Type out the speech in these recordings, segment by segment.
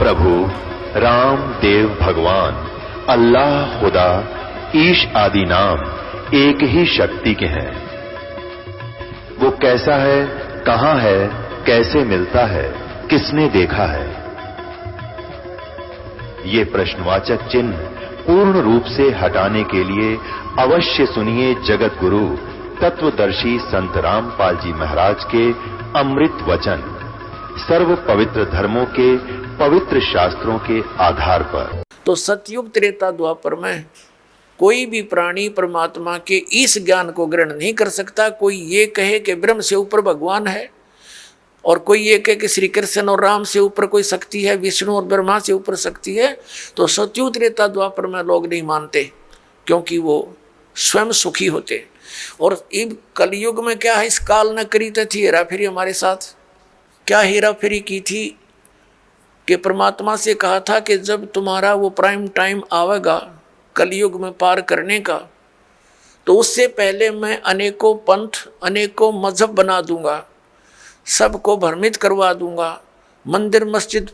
प्रभु राम देव भगवान अल्लाह खुदा ईश आदि नाम एक ही शक्ति के हैं। वो कैसा है, कहां है, कैसे मिलता है, किसने देखा है? ये प्रश्नवाचक चिन्ह पूर्ण रूप से हटाने के लिए अवश्य सुनिए जगत गुरु तत्वदर्शी संत रामपाल जी महाराज के अमृत वचन, सर्व पवित्र धर्मों के पवित्र शास्त्रों के आधार पर। तो सतयुग त्रेता द्वापर में कोई भी प्राणी परमात्मा के इस ज्ञान को ग्रहण नहीं कर सकता। कोई ये कहे कि ब्रह्म से ऊपर भगवान है, और कोई ये कहे कि श्री कृष्ण और राम से ऊपर कोई शक्ति है, विष्णु और ब्रह्मा से ऊपर शक्ति है, तो सतयुग त्रेता द्वापर में लोग नहीं मानते, क्योंकि वो स्वयं सुखी होते। और इब कलयुग में क्या है, इस काल ने करी थी हेरा फेरी हमारे साथ। क्या हेरा फेरी की थी कि परमात्मा से कहा था कि जब तुम्हारा वो प्राइम टाइम आवेगा कलयुग में पार करने का, तो उससे पहले मैं अनेकों पंथ, अनेकों मजहब बना दूंगा, सबको भ्रमित करवा दूंगा, मंदिर, मस्जिद,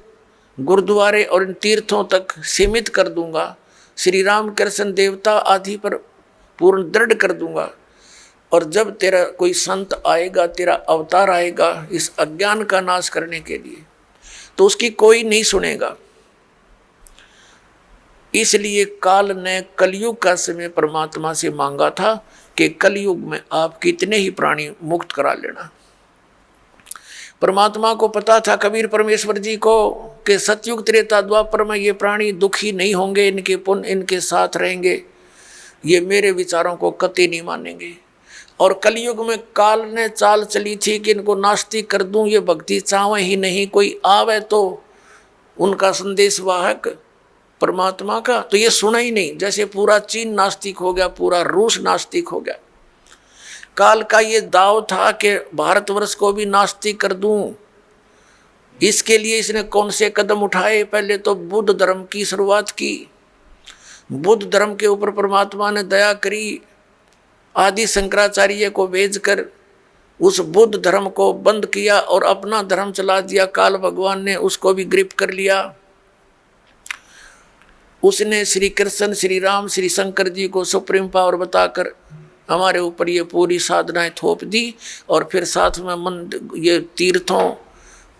गुरुद्वारे और इन तीर्थों तक सीमित कर दूंगा, श्री राम कृष्ण देवता आदि पर पूर्ण दृढ़ कर दूंगा। और जब तेरा कोई संत आएगा, तेरा अवतार आएगा इस अज्ञान का नाश करने के लिए, तो उसकी कोई नहीं सुनेगा। इसलिए काल ने कलयुग का समय परमात्मा से मांगा था कि कलयुग में आप कितने ही प्राणी मुक्त करा लेना। परमात्मा को पता था, कबीर परमेश्वर जी को, कि सतयुग त्रेता द्वापर में ये प्राणी दुखी नहीं होंगे, इनके पुण्य इनके साथ रहेंगे, ये मेरे विचारों को कतई नहीं मानेंगे। और कलयुग में काल ने चाल चली थी कि इनको नास्तिक कर दूं, ये भक्ति चाहे ही नहीं, कोई आवे तो उनका संदेश वाहक परमात्मा का, तो ये सुना ही नहीं। जैसे पूरा चीन नास्तिक हो गया, पूरा रूस नास्तिक हो गया। काल का ये दाव था कि भारतवर्ष को भी नास्तिक कर दूं। इसके लिए इसने कौन से कदम उठाए? पहले तो बुद्ध धर्म की शुरुआत की। बुद्ध धर्म के ऊपर परमात्मा ने दया करी, आदि शंकराचार्य को भेजकर उस बुद्ध धर्म को बंद किया और अपना धर्म चला दिया। काल भगवान ने उसको भी ग्रिप कर लिया। उसने श्री कृष्ण, श्री राम, श्री शंकर जी को सुप्रीम पावर बताकर हमारे ऊपर ये पूरी साधनाएं थोप दी, और फिर साथ में मंदिर, ये तीर्थों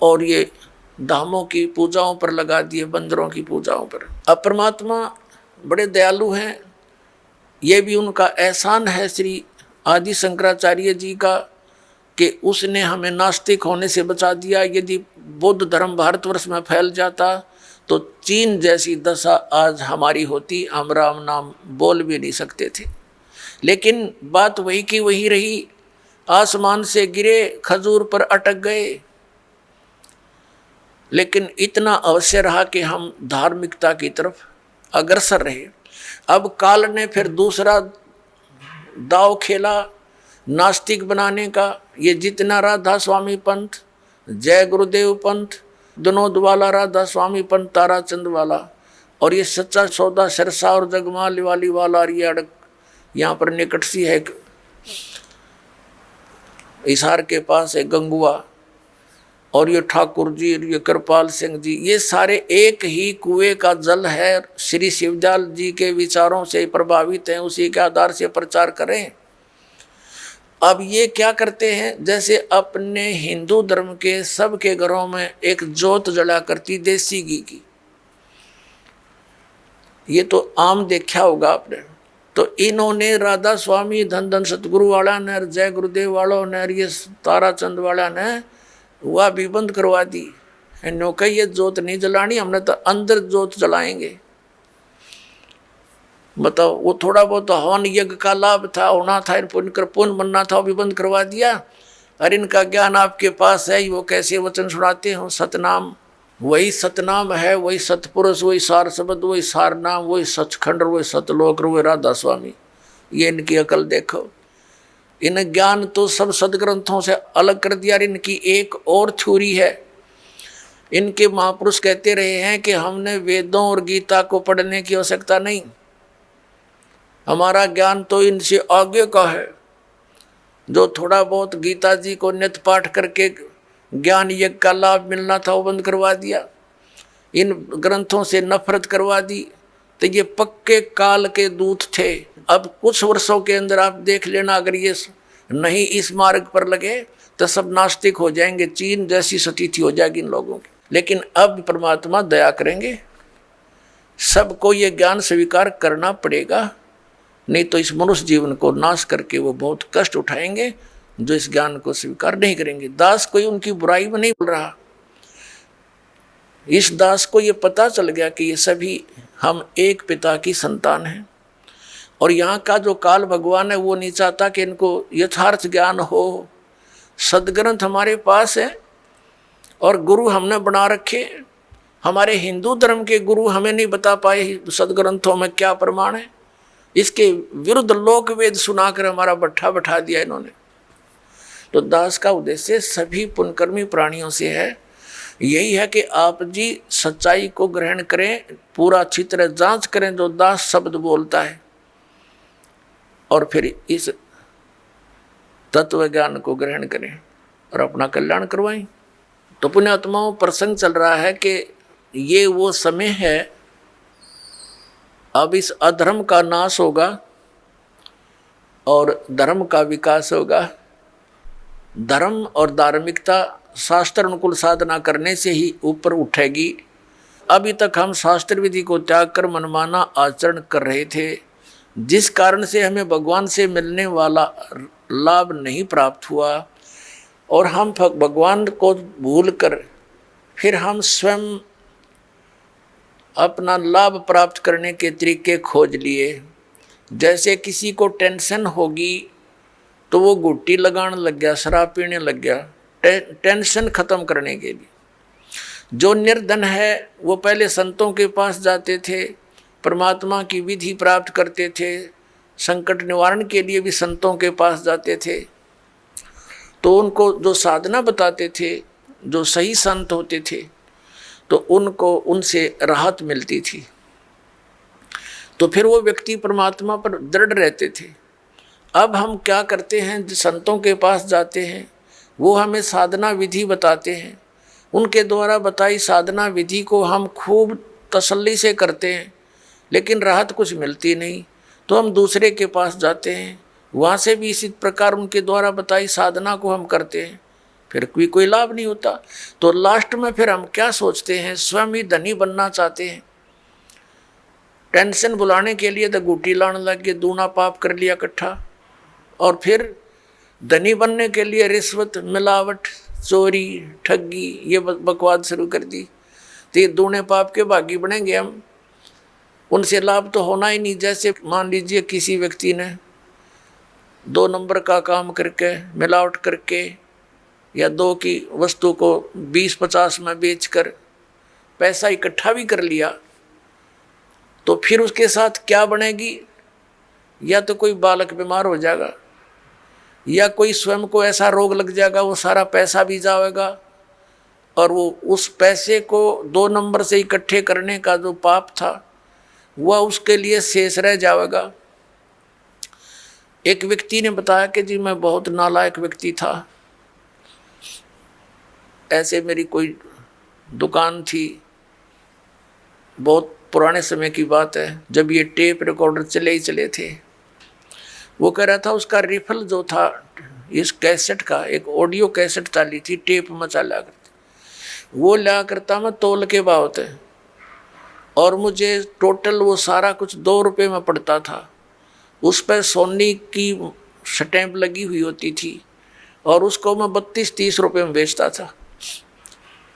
और ये धामों की पूजाओं पर लगा दिए, बंदरों की पूजाओं पर। अब परमात्मा बड़े दयालु हैं, ये भी उनका एहसान है श्री आदि शंकराचार्य जी का कि उसने हमें नास्तिक होने से बचा दिया। यदि बौद्ध धर्म भारतवर्ष में फैल जाता तो चीन जैसी दशा आज हमारी होती, हम राम नाम बोल भी नहीं सकते थे। लेकिन बात वही की वही रही, आसमान से गिरे, खजूर पर अटक गए। लेकिन इतना अवश्य रहा कि हम धार्मिकता की तरफ अग्रसर रहे। अब काल ने फिर दूसरा दाव खेला नास्तिक बनाने का। ये जितना राधा स्वामी पंथ, जय गुरुदेव पंथ, विनोद वाला राधा स्वामी पंथ, ताराचंद वाला, और ये सच्चा सौदा सिरसा और जगमाल वाली वाला, और ये अड़क यहाँ पर निकट सी है हिसार के पास है गंगुआ, और ये ठाकुर जी, ये कृपाल सिंह जी, ये सारे एक ही कुएं का जल है। श्री शिवदयाल जी के विचारों से प्रभावित हैं, उसी के आधार से प्रचार करें। अब ये क्या करते हैं, जैसे अपने हिंदू धर्म के सबके घरों में एक जोत जला करती देसी घी की, ये तो आम देखा होगा आपने। तो इन्होंने राधा स्वामी, धन धन सतगुरु वाला ने, जय गुरुदेव वालों ने, ये ताराचंद वाला ने वह भी बंद करवा दी। नौका ये जोत नहीं जलानी, हमने तो अंदर जोत जलाएंगे। बताओ, वो थोड़ा बहुत हवन यज्ञ का लाभ था, होना था, पुण्य बनना था, वो भी बंद करवा दिया। और इनका ज्ञान आपके पास है, वो कैसे वचन सुनाते हो, सतनाम, वही सतनाम है, वही सतपुरुष, वही सार शब्द, वही सार नाम, वही सचखंड, वही सतलोक, वही राधा स्वामी। ये इनकी अकल देखो। इन ज्ञान तो सब सदग्रंथों से अलग कर दिया। इनकी एक और थ्योरी है। इनके महापुरुष कहते रहे हैं कि हमने वेदों और गीता को पढ़ने की आवश्यकता नहीं, हमारा ज्ञान तो इनसे आगे का है। जो थोड़ा बहुत गीता जी को नित्य पाठ करके ज्ञान यज्ञ का लाभ मिलना था, वो बंद करवा दिया। इन ग्रंथों से नफरत करवा दी। तो ये पक्के काल के दूत थे। अब कुछ वर्षों के अंदर आप देख लेना, अगर ये नहीं इस मार्ग पर लगे तो सब नास्तिक हो जाएंगे, चीन जैसी स्थिति हो जाएगी इन लोगों की। लेकिन अब परमात्मा दया करेंगे, सबको ये ज्ञान स्वीकार करना पड़ेगा, नहीं तो इस मनुष्य जीवन को नाश करके वो बहुत कष्ट उठाएंगे जो इस ज्ञान को स्वीकार नहीं करेंगे। दास कोई उनकी बुराई में नहीं बोल रहा, इस दास को ये पता चल गया कि ये सभी हम एक पिता की संतान हैं, और यहाँ का जो काल भगवान है वो नहीं चाहता कि इनको यथार्थ ज्ञान हो। सदग्रंथ हमारे पास है और गुरु हमने बना रखे। हमारे हिंदू धर्म के गुरु हमें नहीं बता पाए सदग्रंथों में क्या प्रमाण है, इसके विरुद्ध लोक वेद सुनाकर हमारा बट्ठा बैठा दिया इन्होंने। तो दास का उद्देश्य सभी पुण्यकर्मी प्राणियों से है, यही है कि आप जी सच्चाई को ग्रहण करें, पूरा अच्छी तरह जांच करें जो दास शब्द बोलता है, और फिर इस तत्व ज्ञान को ग्रहण करें और अपना कल्याण करवाएं। तो पुण्यात्माओं, प्रसंग चल रहा है कि ये वो समय है, अब इस अधर्म का नाश होगा और धर्म का विकास होगा। धर्म और धार्मिकता शास्त्र अनुकूल साधना करने से ही ऊपर उठेगी। अभी तक हम शास्त्र विधि को त्याग कर मनमाना आचरण कर रहे थे, जिस कारण से हमें भगवान से मिलने वाला लाभ नहीं प्राप्त हुआ, और हम भगवान को भूलकर फिर हम स्वयं अपना लाभ प्राप्त करने के तरीके खोज लिए। जैसे किसी को टेंशन होगी तो वो गुट्टी लगाने लग गया, शराब पीने लग गया, टेंशन खत्म करने के लिए। जो निर्धन है वो पहले संतों के पास जाते थे, परमात्मा की विधि प्राप्त करते थे, संकट निवारण के लिए भी संतों के पास जाते थे, तो उनको जो साधना बताते थे, जो सही संत होते थे, तो उनको उनसे राहत मिलती थी। तो फिर वो व्यक्ति परमात्मा पर दृढ़ रहते थे। अब हम क्या करते हैं, संतों के पास जाते हैं, वो हमें साधना विधि बताते हैं, उनके द्वारा बताई साधना विधि को हम खूब तसल्ली से करते हैं, लेकिन राहत कुछ मिलती नहीं। तो हम दूसरे के पास जाते हैं, वहाँ से भी इसी प्रकार उनके द्वारा बताई साधना को हम करते हैं, फिर कोई लाभ नहीं होता। तो लास्ट में फिर हम क्या सोचते हैं, स्वयं ही धनी बनना चाहते हैं। टेंशन बुलाने के लिए तो गुटी लाने लग गए, दूना पाप कर लिया इकट्ठा, और फिर धनी बनने के लिए रिश्वत, मिलावट, चोरी, ठगी, ये बकवाद शुरू कर दी। तो ये दूने पाप के भागी बनेंगे हम, उनसे लाभ तो होना ही नहीं। जैसे मान लीजिए किसी व्यक्ति ने 2 नंबर का काम करके, मिलावट करके, या 2 की वस्तु को 20-50 में बेचकर पैसा इकट्ठा भी कर लिया, तो फिर उसके साथ क्या बनेगी? या तो कोई बालक बीमार हो जाएगा, या कोई स्वयं को ऐसा रोग लग जाएगा, वो सारा पैसा भी जाएगा, और वो उस पैसे को 2 नंबर से इकट्ठे करने का जो पाप था वह उसके लिए शेष रह जाएगा। एक व्यक्ति ने बताया कि जी मैं बहुत नालायक व्यक्ति था, ऐसे मेरी कोई दुकान थी, बहुत पुराने समय की बात है, जब ये टेप रिकॉर्डर चले ही चले थे। वो कह रहा था उसका रिफल जो था इस कैसेट का, एक ऑडियो कैसेट चाली थी, टेप में चला करती, वो ला करता मैं तोल के बावत है, और मुझे टोटल वो सारा कुछ 2 रुपये में पड़ता था। उस पर सोनी की स्टैम्प लगी हुई होती थी, और उसको मैं 32-30 रुपये में बेचता था,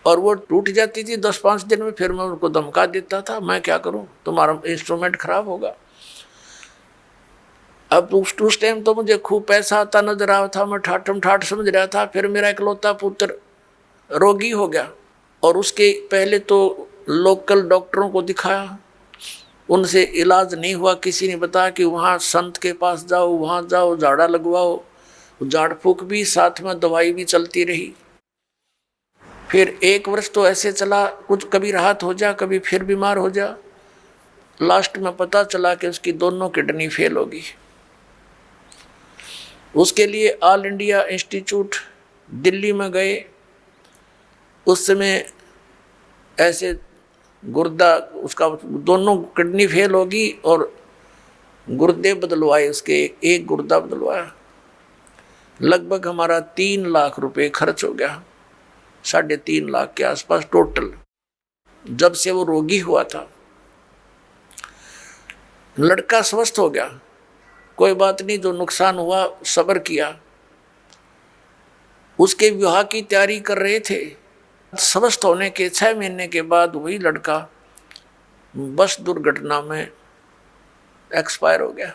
और वो टूट जाती थी 10-5 दिन में। फिर मैं उनको धमका देता था, मैं क्या करूं, तुम्हारा इंस्ट्रूमेंट खराब होगा। अब उस टाइम तो मुझे खूब पैसा आता नजर आ था, मैं ठाठम ठाठ समझ रहा था। फिर मेरा इकलौता पुत्र रोगी हो गया, और उसके पहले तो लोकल डॉक्टरों को दिखाया, उनसे इलाज नहीं हुआ। किसी ने बताया कि वहाँ संत के पास जाओ, वहाँ जाओ, झाड़ा लगवाओ, झाड़ फूक भी साथ में दवाई भी चलती रही। फिर 1 वर्ष तो ऐसे चला, कुछ कभी राहत हो जा, कभी फिर बीमार हो जा। लास्ट में पता चला कि उसकी दोनों किडनी फेल होगी। उसके लिए ऑल इंडिया इंस्टीट्यूट दिल्ली में गए। उस समय ऐसे गुर्दा उसका दोनों किडनी फेल होगी और गुर्दे बदलवाए, उसके एक गुर्दा बदलवाया। लगभग हमारा 3 लाख रुपए खर्च हो गया, 3.5 लाख के आसपास टोटल, जब से वो रोगी हुआ था। लड़का स्वस्थ हो गया, कोई बात नहीं, जो नुकसान हुआ सब्र किया। उसके विवाह की तैयारी कर रहे थे, स्वस्थ होने के 6 महीने के बाद वही लड़का बस दुर्घटना में एक्सपायर हो गया।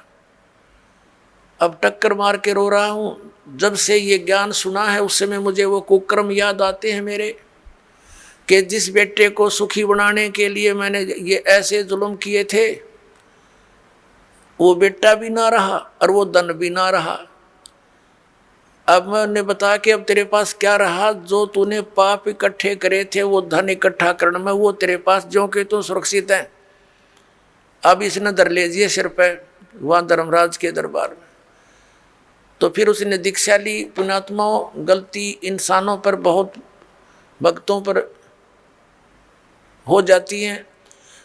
अब टक्कर मार के रो रहा हूं। जब से ये ज्ञान सुना है उस समय मुझे वो कुकर्म याद आते हैं मेरे, कि जिस बेटे को सुखी बनाने के लिए मैंने ये ऐसे जुल्म किए थे, वो बेटा भी ना रहा और वो धन भी ना रहा। अब मैंने बता कि अब तेरे पास क्या रहा? जो तूने पाप इकट्ठे करे थे वो धन इकट्ठा करने में, वो तेरे पास ज्यों के तो सुरक्षित है। अब इसने धर लीजिए सिर पे वहां धर्मराज के दरबार में। तो फिर उसने दीक्षा ली। पुण्यात्माओं, गलती इंसानों पर, बहुत भक्तों पर हो जाती है,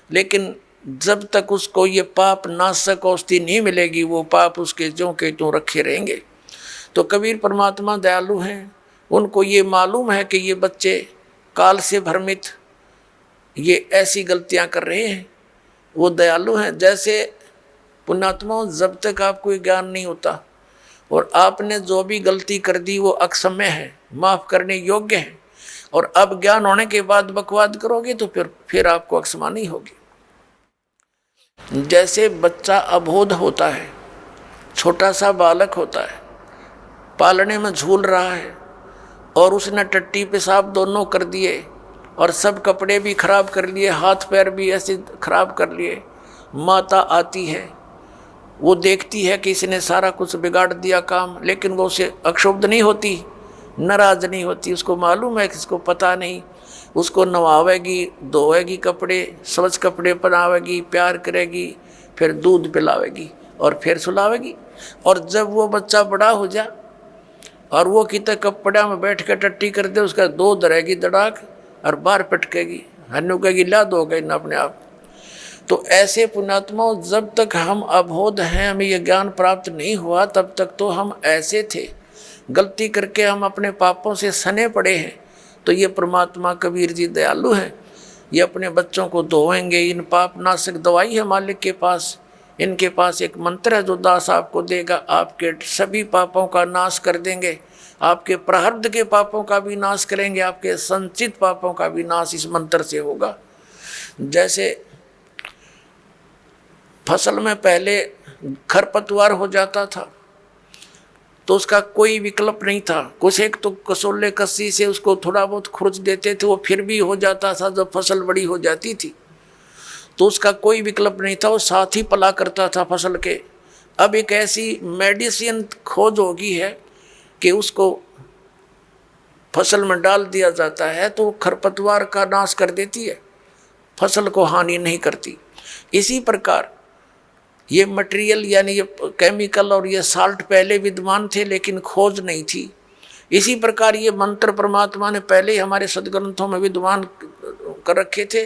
लेकिन जब तक उसको ये पाप नाशक औषधि नहीं मिलेगी वो पाप उसके ज्यों के त्यों रखे रहेंगे। तो कबीर परमात्मा दयालु हैं, उनको ये मालूम है कि ये बच्चे काल से भ्रमित ये ऐसी गलतियां कर रहे हैं, वो दयालु हैं। जैसे पुण्यात्माओं, जब तक आपको ज्ञान नहीं होता और आपने जो भी गलती कर दी वो अक्षम्य है, माफ करने योग्य है, और अब ज्ञान होने के बाद बकवाद करोगे तो फिर आपको अक्षमा नहीं होगी। जैसे बच्चा अबोध होता है, छोटा सा बालक होता है, पालने में झूल रहा है और उसने टट्टी पेशाब दोनों कर दिए और सब कपड़े भी खराब कर लिए, हाथ पैर भी ऐसे खराब कर लिए। माता आती है, वो देखती है कि इसने सारा कुछ बिगाड़ दिया काम, लेकिन वो उसे अक्षुब्ध नहीं होती, नाराज नहीं होती। उसको मालूम है कि इसको पता नहीं। उसको नवावेगी, धोएगी कपड़े, स्वच्छ कपड़े पहनावेगी, प्यार करेगी, फिर दूध पिलावेगी और फिर सुलावेगी। और जब वो बच्चा बड़ा हो जा और वो कितने कपड़ा में बैठ कर टट्टी कर दे, उसका दो धरेगी दड़ाक और बाहर पटकेगी, हन्नू कहेगी ला दो गए ना अपने आप। तो ऐसे पुण्यात्माओं, जब तक हम अबोध हैं, हमें यह ज्ञान प्राप्त नहीं हुआ, तब तक तो हम ऐसे थे, गलती करके हम अपने पापों से सने पड़े हैं। तो ये परमात्मा कबीर जी दयालु हैं, ये अपने बच्चों को धोएंगे। इन पाप नाशक दवाई है मालिक के पास, इनके पास एक मंत्र है जो दास आपको देगा, आपके सभी पापों का नाश कर देंगे, आपके प्रारब्ध के पापों का भी नाश करेंगे, आपके संचित पापों का भी नाश इस मंत्र से होगा। जैसे फसल में पहले खरपतवार हो जाता था तो उसका कोई विकल्प नहीं था, कुछ एक तो कसोले कस्सी से उसको थोड़ा बहुत खुरच देते थे, वो फिर भी हो जाता था। जब फसल बड़ी हो जाती थी तो उसका कोई विकल्प नहीं था, वो साथ ही पला करता था फसल के। अब एक ऐसी मेडिसिन खोज होगी है कि उसको फसल में डाल दिया जाता है तो खरपतवार का नाश कर देती है, फसल को हानि नहीं करती। इसी प्रकार ये मटेरियल यानी ये केमिकल और ये साल्ट पहले विद्वान थे लेकिन खोज नहीं थी। इसी प्रकार ये मंत्र परमात्मा ने पहले ही हमारे सदग्रंथों में विद्वान कर रखे थे,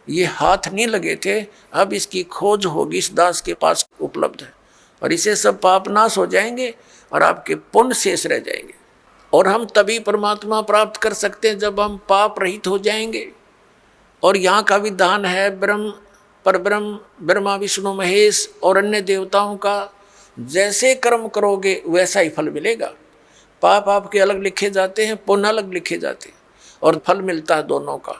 ये हाथ नहीं लगे थे। अब इसकी खोज होगी, इस दास के पास उपलब्ध है, और इसे सब पाप नाश हो जाएंगे और आपके पुण्य शेष रह जाएंगे। और हम तभी परमात्मा प्राप्त कर सकते हैं जब हम पाप रहित हो जाएंगे। और यहाँ का विधान है ब्रह्म परब्रह्म, ब्रह्मा विष्णु महेश और अन्य देवताओं का जैसे कर्म करोगे वैसा ही फल मिलेगा। पाप आपके अलग लिखे जाते हैं, पुण्य अलग लिखे जाते हैं, और फल मिलता है दोनों का।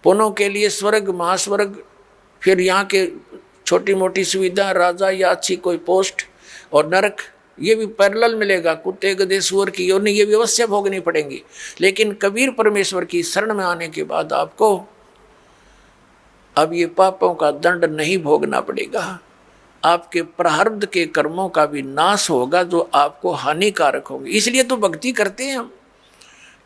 पुण्यों के लिए स्वर्ग, महास्वर्ग, फिर यहाँ के छोटी मोटी सुविधा, राजा या अच्छी कोई पोस्ट, और नरक ये भी पैरेलल मिलेगा। कुत्ते गधे सूअर की योनि ये भी अवश्य भोगनी पड़ेंगी, लेकिन कबीर परमेश्वर की शरण में आने के बाद आपको अब ये पापों का दंड नहीं भोगना पड़ेगा। आपके प्रारब्ध के कर्मों का भी नाश होगा जो आपको हानिकारक होंगे। इसलिए तो भक्ति करते हैं हम,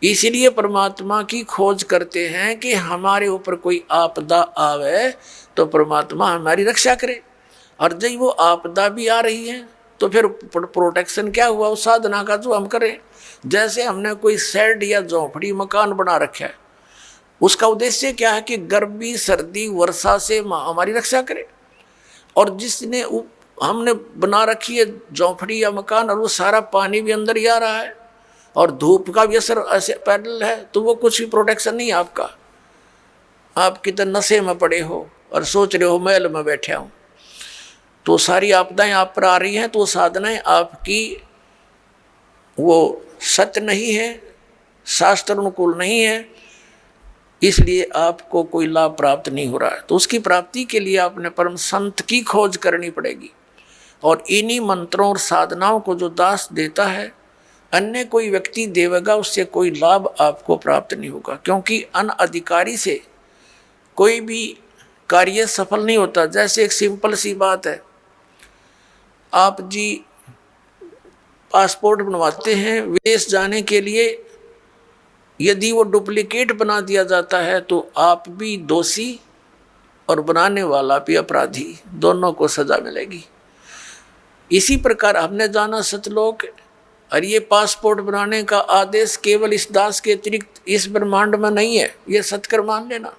इसलिए परमात्मा की खोज करते हैं कि हमारे ऊपर कोई आपदा आवे तो परमात्मा हमारी रक्षा करे। और जब वो आपदा भी आ रही है तो फिर प्रोटेक्शन क्या हुआ उस साधना का जो हम करें। जैसे हमने कोई शेड या झोंपड़ी मकान बना रखा है उसका उद्देश्य क्या है कि गर्मी सर्दी वर्षा से हमारी रक्षा करे। और जिसने हमने बना रखी है झोंपड़ी या मकान और वो सारा पानी भी अंदर ही आ रहा है और धूप का भी असर ऐसे पैरेलल है, तो वो कुछ भी प्रोटेक्शन नहीं है आपका। आप कितने नशे में पड़े हो और सोच रहे हो महल में बैठे हो, तो सारी आपदाएं आप पर आ रही हैं, तो साधनाएं आपकी वो सत्य नहीं है, शास्त्र अनुकूल नहीं है, इसलिए आपको कोई लाभ प्राप्त नहीं हो रहा है। तो उसकी प्राप्ति के लिए आपने परम संत की खोज करनी पड़ेगी। और इन्हीं मंत्रों और साधनाओं को जो दास देता है, अन्य कोई व्यक्ति देवेगा, उससे कोई लाभ आपको प्राप्त नहीं होगा, क्योंकि अनअधिकारी से कोई भी कार्य सफल नहीं होता। जैसे एक सिंपल सी बात है, आप जी पासपोर्ट बनवाते हैं विदेश जाने के लिए, यदि वो डुप्लीकेट बना दिया जाता है तो आप भी दोषी और बनाने वाला भी अपराधी, दोनों को सजा मिलेगी। इसी प्रकार हमने जाना सतलोक, और ये पासपोर्ट बनाने का आदेश केवल इस दास के अतिरिक्त इस ब्रह्मांड में नहीं है, ये सत्कर मान लेना।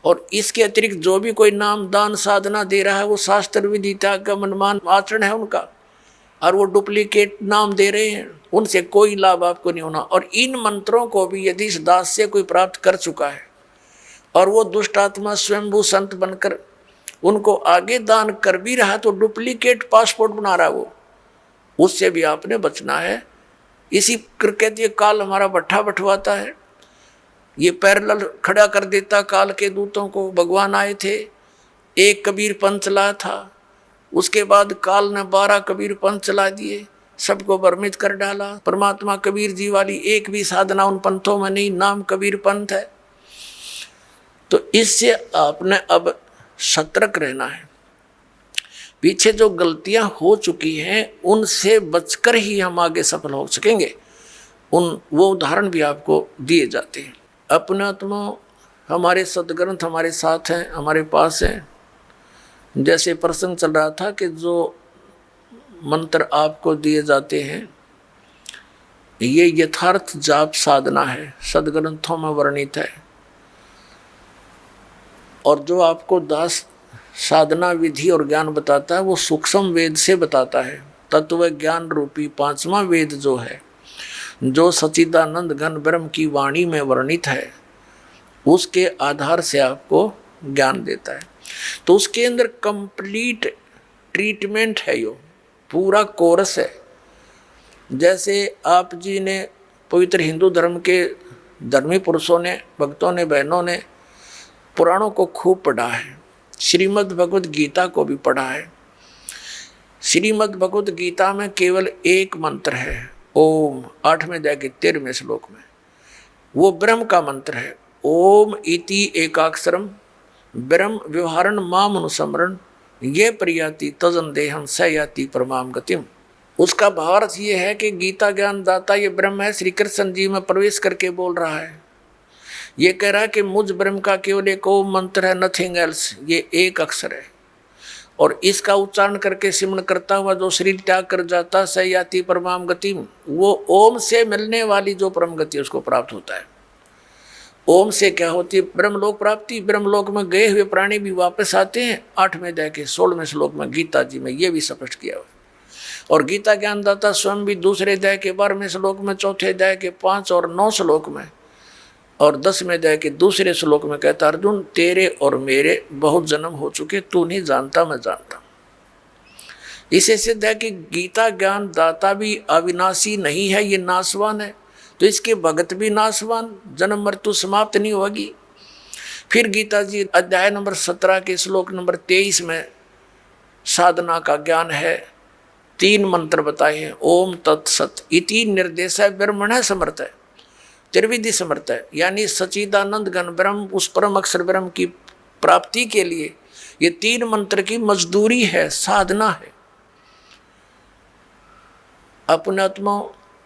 और इसके अतिरिक्त जो भी कोई नाम दान साधना दे रहा है वो शास्त्र विधि त्याग का मनमान आचरण है उनका, और वो डुप्लीकेट नाम दे रहे हैं, उनसे कोई लाभ आपको नहीं होना। और इन मंत्रों को भी यदि इस दास से कोई प्राप्त कर चुका है और वो दुष्ट आत्मा स्वयंभू संत बनकर उनको आगे दान कर भी रहा, तो डुप्लीकेट पासपोर्ट बना रहा है वो, उससे भी आपने बचना है। इसी करके ये काल हमारा भट्ठा बंटवाता है, ये पैरेलल खड़ा कर देता काल के दूतों को। भगवान आए थे, एक कबीर पंथ चलाया था, उसके बाद काल ने 12 कबीर पंथ चला दिए, सबको भ्रमित कर डाला। परमात्मा कबीर जी वाली एक भी साधना उन पंथों में नहीं, नाम कबीर पंथ है। तो इससे आपने अब सतर्क रहना है। पीछे जो गलतियां हो चुकी हैं उनसे बचकर ही हम आगे सफल हो सकेंगे। वो उदाहरण भी आपको दिए जाते हैं। अपने आत्मा हमारे सदग्रंथ हमारे साथ हैं, हमारे पास हैं। जैसे प्रसंग चल रहा था कि जो मंत्र आपको दिए जाते हैं ये यथार्थ जाप साधना है, सदग्रंथों में वर्णित है। और जो आपको दास साधना विधि और ज्ञान बताता है वो सूक्ष्म वेद से बताता है। तत्व ज्ञान रूपी 5वां वेद जो है, जो सच्चिदानंद घन ब्रह्म की वाणी में वर्णित है, उसके आधार से आपको ज्ञान देता है। तो उसके अंदर कंप्लीट ट्रीटमेंट है, यो पूरा कोर्स है। जैसे आप जी ने पवित्र हिंदू धर्म के धर्मी पुरुषों ने, भक्तों ने, बहनों ने पुराणों को खूब पढ़ा है, श्रीमद् भगवद गीता को भी पढ़ा है। श्रीमद् भगवद गीता में केवल एक मंत्र है, ओम, 8वें अध्याय के 13वें श्लोक में, वो ब्रह्म का मंत्र है। ओम इति एकाक्षरम ब्रह्म व्यवहारण माम अनुस्मरण ये प्रयाति तजन देहम स याति परमाम गतिम। उसका भावार्थ ये है कि गीता ज्ञान दाता ये ब्रह्म है, श्री कृष्ण जी में प्रवेश करके बोल रहा है। ये कह रहा है कि मुझ ब्रह्म का केवल एक ओम मंत्र है, नथिंग एल्स, ये एक अक्षर है। और इसका उच्चारण करके सिमरण करता हुआ जो शरीर त्याग कर जाता स याति परमाम गतिम, वो ओम से मिलने वाली जो परम गति उसको प्राप्त होता है। ओम से क्या होती है? ब्रह्मलोक प्राप्ति। ब्रह्मलोक में गए हुए प्राणी भी वापस आते हैं। 8वें अध्याय के 16वें श्लोक में गीता जी में ये भी स्पष्ट किया हुआ। और गीता ज्ञानदाता स्वयं भी दूसरे अध्याय के 12वें श्लोक में, चौथे अध्याय के 5 और 9 श्लोक में और 10वें अध्याय के दूसरे श्लोक में कहता, अर्जुन तेरे और मेरे बहुत जन्म हो चुके, तू नहीं जानता मैं जानता। इसे सिद्ध है कि गीता ज्ञान दाता भी अविनाशी नहीं है, ये नाशवान है। तो इसके भगत भी नाशवान, जन्म मृत्यु समाप्त नहीं होगी। फिर गीता जी अध्याय नंबर 17 के श्लोक नंबर 23 में साधना का ज्ञान है। 3 मंत्र बताए हैं, ओम तत्सत इति निर्देश है, ब्रह्मण समर्थ है, त्रिविधि समर्थ है, यानी सच्चिदानंद घन ब्रह्म, उस परम अक्षर ब्रह्म की प्राप्ति के लिए ये 3 मंत्र की मजदूरी है, साधना है। अपने आत्मा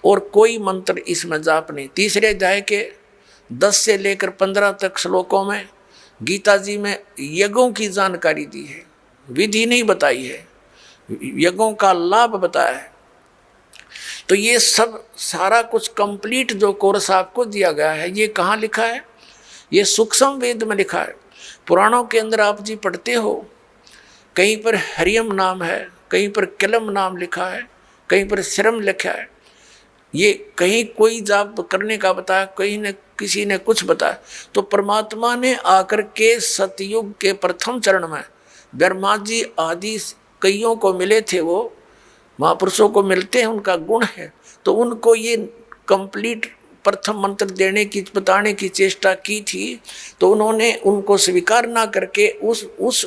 और कोई मंत्र इसमें जाप नहीं। तीसरे अध्याय के 10 से लेकर 15 तक श्लोकों में गीता जी में यज्ञों की जानकारी दी है, विधि नहीं बताई है, यज्ञों का लाभ बताया है। तो ये सब सारा कुछ कंप्लीट जो कोर्स आपको दिया गया है, ये कहाँ लिखा है? ये सूक्ष्म वेद में लिखा है। पुराणों के अंदर आप जी पढ़ते हो, कहीं पर हरियम नाम है, कहीं पर कलम नाम लिखा है, कहीं पर श्रम लिखा है। ये कहीं कोई जाप करने का बताया, कहीं ने किसी ने कुछ बताया। तो परमात्मा ने आकर के सतयुग के प्रथम चरण में ब्रह्मा जी आदि कईयों को मिले थे, वो महापुरुषों को मिलते हैं, उनका गुण है, तो उनको ये कंप्लीट प्रथम मंत्र देने की बताने की चेष्टा की थी। तो उन्होंने उनको स्वीकार ना करके उस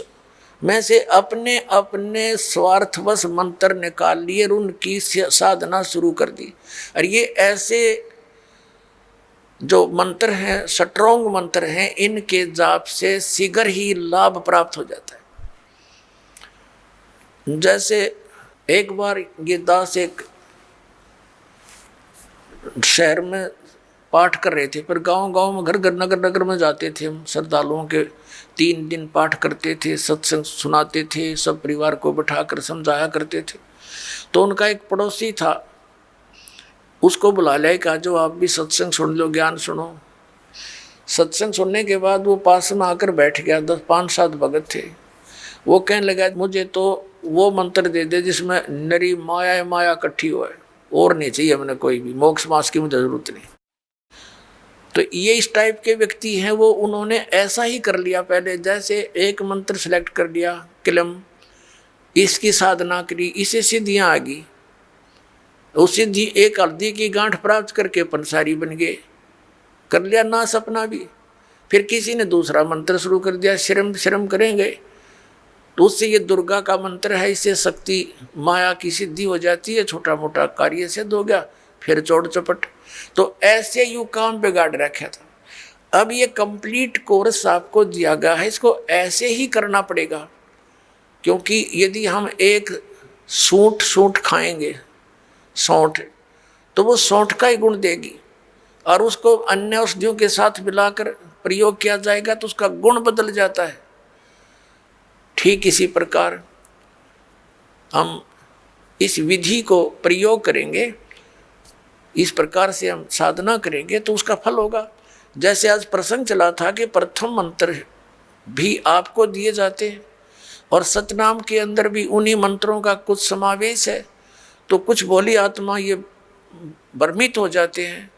में से अपने अपने स्वार्थवश मंत्र निकाल लिए और उनकी साधना शुरू कर दी। और ये ऐसे जो मंत्र हैं, स्ट्रॉन्ग मंत्र हैं, इनके जाप से शीघ्र ही लाभ प्राप्त हो जाता है। जैसे एक बार ये दास एक शहर में पाठ कर रहे थे, पर गांव गांव में घर घर नगर नगर में जाते थे हम, श्रद्धालुओं के 3 दिन पाठ करते थे, सत्संग सुनाते थे, सब परिवार को बिठाकर समझाया करते थे। तो उनका एक पड़ोसी था, उसको बुला लिया, कहा जो आप भी सत्संग सुन लो, ज्ञान सुनो। सत्संग सुनने के बाद वो पास में आकर बैठ गया। 5-7 भगत थे। वो कहने लगा मुझे तो वो मंत्र दे दे जिसमें नरी माया माया इकट्ठी हो, और नहीं चाहिए मैंने कोई भी, मोक्ष मास की मुझे जरूरत नहीं। तो ये इस टाइप के व्यक्ति हैं, वो उन्होंने ऐसा ही कर लिया। पहले जैसे एक मंत्र सेलेक्ट कर लिया, किलम, इसकी साधना करी, इसे सिद्धियाँ आ गई। उस सिद्धि एक हल्दी की गांठ प्राप्त करके पंसारी बन गए, कर लिया ना सपना भी। फिर किसी ने दूसरा मंत्र शुरू कर दिया, श्रम श्रम करेंगे, तो उससे ये दुर्गा का मंत्र है, इससे शक्ति माया की सिद्धि हो जाती है, छोटा मोटा कार्य सिद्ध हो गया, फिर चौड़ चपट। तो ऐसे यू काम बिगाड़ रखा था। अब ये कंप्लीट कोर्स आपको दिया गया है, इसको ऐसे ही करना पड़ेगा। क्योंकि यदि हम एक सूंठ खाएंगे, सौंठ, तो वो सौंठ का ही गुण देगी, और उसको अन्य औषधियों के साथ मिलाकर प्रयोग किया जाएगा तो उसका गुण बदल जाता है। ठीक इसी प्रकार हम इस विधि को प्रयोग करेंगे, इस प्रकार से हम साधना करेंगे तो उसका फल होगा। जैसे आज प्रसंग चला था कि प्रथम मंत्र भी आपको दिए जाते हैं, और सतनाम के अंदर भी उन्हीं मंत्रों का कुछ समावेश है। तो कुछ भोली आत्मा ये भ्रमित हो जाते हैं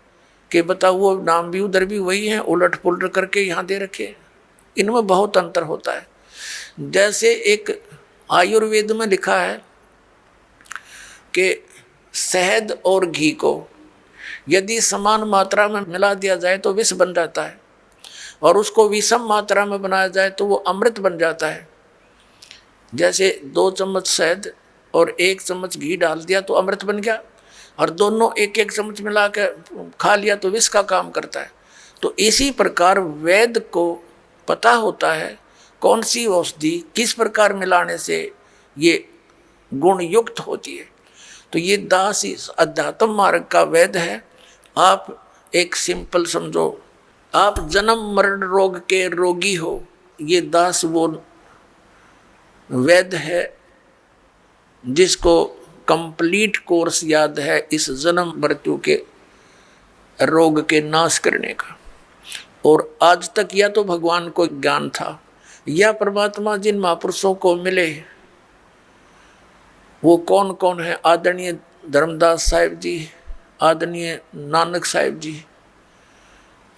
कि बताओ वो नाम भी उधर भी वही है, उलट पुलट करके यहाँ दे रखे। इनमें बहुत अंतर होता है। जैसे एक आयुर्वेद में लिखा है कि शहद और घी को यदि समान मात्रा में मिला दिया जाए तो विष बन जाता है, और उसको विषम मात्रा में बनाया जाए तो वो अमृत बन जाता है। जैसे 2 चम्मच शहद और 1 चम्मच घी डाल दिया तो अमृत बन गया, और दोनों 1-1 चम्मच मिला के खा लिया तो विष का काम करता है। तो इसी प्रकार वेद को पता होता है कौन सी औषधि किस प्रकार मिलाने से ये गुण युक्त होती है। तो ये दास इस अध्यात्म मार्ग का वेद है। आप एक सिंपल समझो, आप जन्म मरण रोग के रोगी हो, ये दास वो वेद है जिसको कंप्लीट कोर्स याद है इस जन्म मृत्यु के रोग के नाश करने का। और आज तक या तो भगवान को ज्ञान था, या परमात्मा जिन महापुरुषों को मिले वो कौन कौन है, आदरणीय धर्मदास साहिब जी, आदरणीय नानक साहिब जी,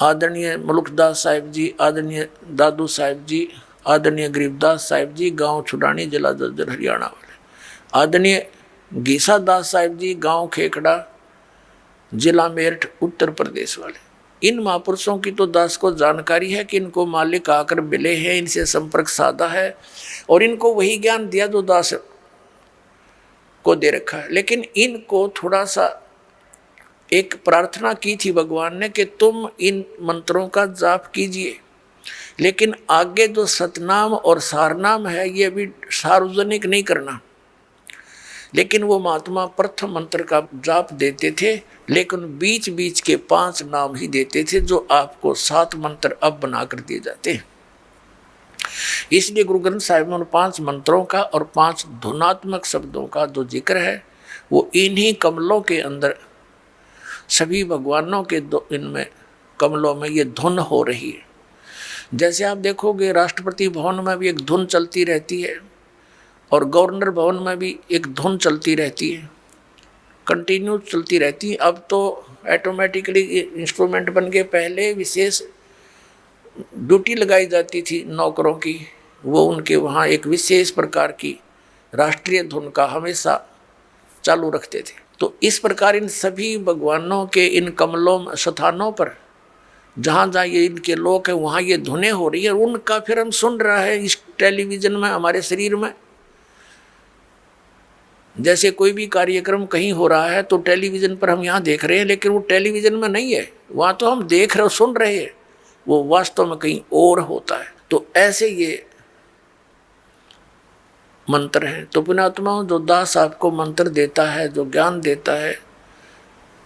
आदरणीय मुल्कदास साहिब जी, आदरणीय दादू साहिब जी, आदरणीय गरीबदास साहिब जी, गांव छुडानी, जिला जज्जर हरियाणा वाले, आदरणीय गीसा दास साहिब जी, गांव खेकड़ा, जिला मेरठ उत्तर प्रदेश वाले। इन महापुरुषों की तो दास को जानकारी है कि इनको मालिक आकर मिले हैं, इनसे संपर्क साधा है, और इनको वही ज्ञान दिया जो दास को दे रखा है। लेकिन इनको थोड़ा सा एक प्रार्थना की थी भगवान ने कि तुम इन मंत्रों का जाप कीजिए, लेकिन आगे जो सतनाम और सारनाम है ये भी सार्वजनिक नहीं करना। लेकिन वो महात्मा प्रथम मंत्र का जाप देते थे, लेकिन बीच बीच के 5 नाम ही देते थे, जो आपको 7 मंत्र अब बनाकर दिए जाते हैं। इसलिए गुरु ग्रंथ साहिब में 5 मंत्रों का और 5 धुनात्मक शब्दों का जो जिक्र है वो इन्हीं कमलों के अंदर, सभी भगवानों के इनमें कमलों में ये धुन हो रही है। जैसे आप देखोगे राष्ट्रपति भवन में भी एक धुन चलती रहती है और गवर्नर भवन में भी एक धुन चलती रहती है, कंटिन्यू चलती रहती है। अब तो ऑटोमेटिकली इंस्ट्रूमेंट बन के, पहले विशेष ड्यूटी लगाई जाती थी नौकरों की, वो उनके वहाँ एक विशेष प्रकार की राष्ट्रीय धुन का हमेशा चालू रखते थे। तो इस प्रकार इन सभी भगवानों के इन कमलों स्थानों पर जहाँ जहाँ ये इनके लोक है वहाँ ये धुनें हो रही है, उनका फिर हम सुन रहा है इस टेलीविज़न में, हमारे शरीर में। जैसे कोई भी कार्यक्रम कहीं हो रहा है तो टेलीविज़न पर हम यहाँ देख रहे हैं, लेकिन वो टेलीविज़न में नहीं है, वहाँ तो हम देख रहे, सुन रहे हैं, वो वास्तव में कहीं और होता है। तो ऐसे ये मंत्र हैं। तो पुण्यात्माओं, जो दास आपको मंत्र देता है, जो ज्ञान देता है,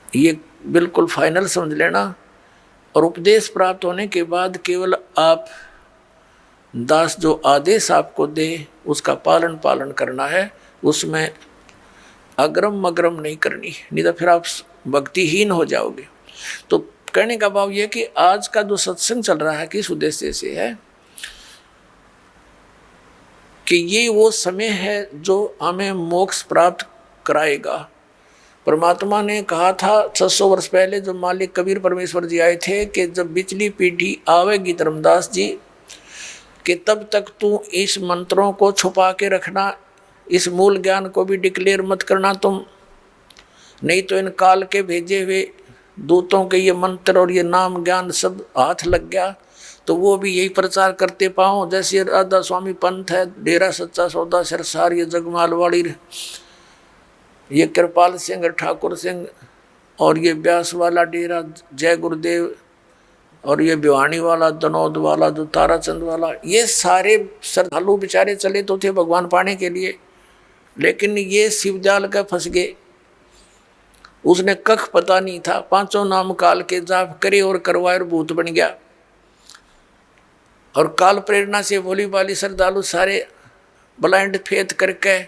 ये बिल्कुल फाइनल समझ लेना। और उपदेश प्राप्त होने के बाद केवल आप दास जो आदेश आपको दे उसका पालन करना है, उसमें अग्रम मग्रम नहीं करनी, नहीं तो फिर आप भक्तिहीन हो जाओगे। तो कहने का भाव यह कि आज का जो सत्संग चल रहा है किस उद्देश्य से है कि ये वो समय है जो हमें मोक्ष प्राप्त कराएगा। परमात्मा ने कहा था 600 वर्ष पहले जब मालिक कबीर परमेश्वर जी आए थे कि जब बिचली पीढ़ी आवेगी धर्मदास जी कि तब तक तू इस मंत्रों को छुपा के रखना, इस मूल ज्ञान को भी डिक्लेयर मत करना तुम, नहीं तो इन काल के भेजे हुए दूतों के ये मंत्र और ये नाम ज्ञान सब हाथ लग गया तो वो भी यही प्रचार करते पाओ। जैसे राधा स्वामी पंथ है, डेरा सच्चा सौदा सिरसार, ये जगमालवाड़ी, ये कृपाल सिंह ठाकुर सिंह, और ये ब्यास वाला डेरा जय गुरुदेव, और ये भिवानी वाला, दनौद वाला, जो ताराचंद वाला, ये सारे श्रद्धालु बेचारे चले तो थे भगवान पाने के लिए, लेकिन ये शिवजाल का फंस गए। उसने कख पता नहीं था, पांचों नाम काल के जाप करे और करवाए और भूत बन गया। और काल प्रेरणा से भोली भाली श्रद्धालु सारे ब्लाइंड फेथ करके,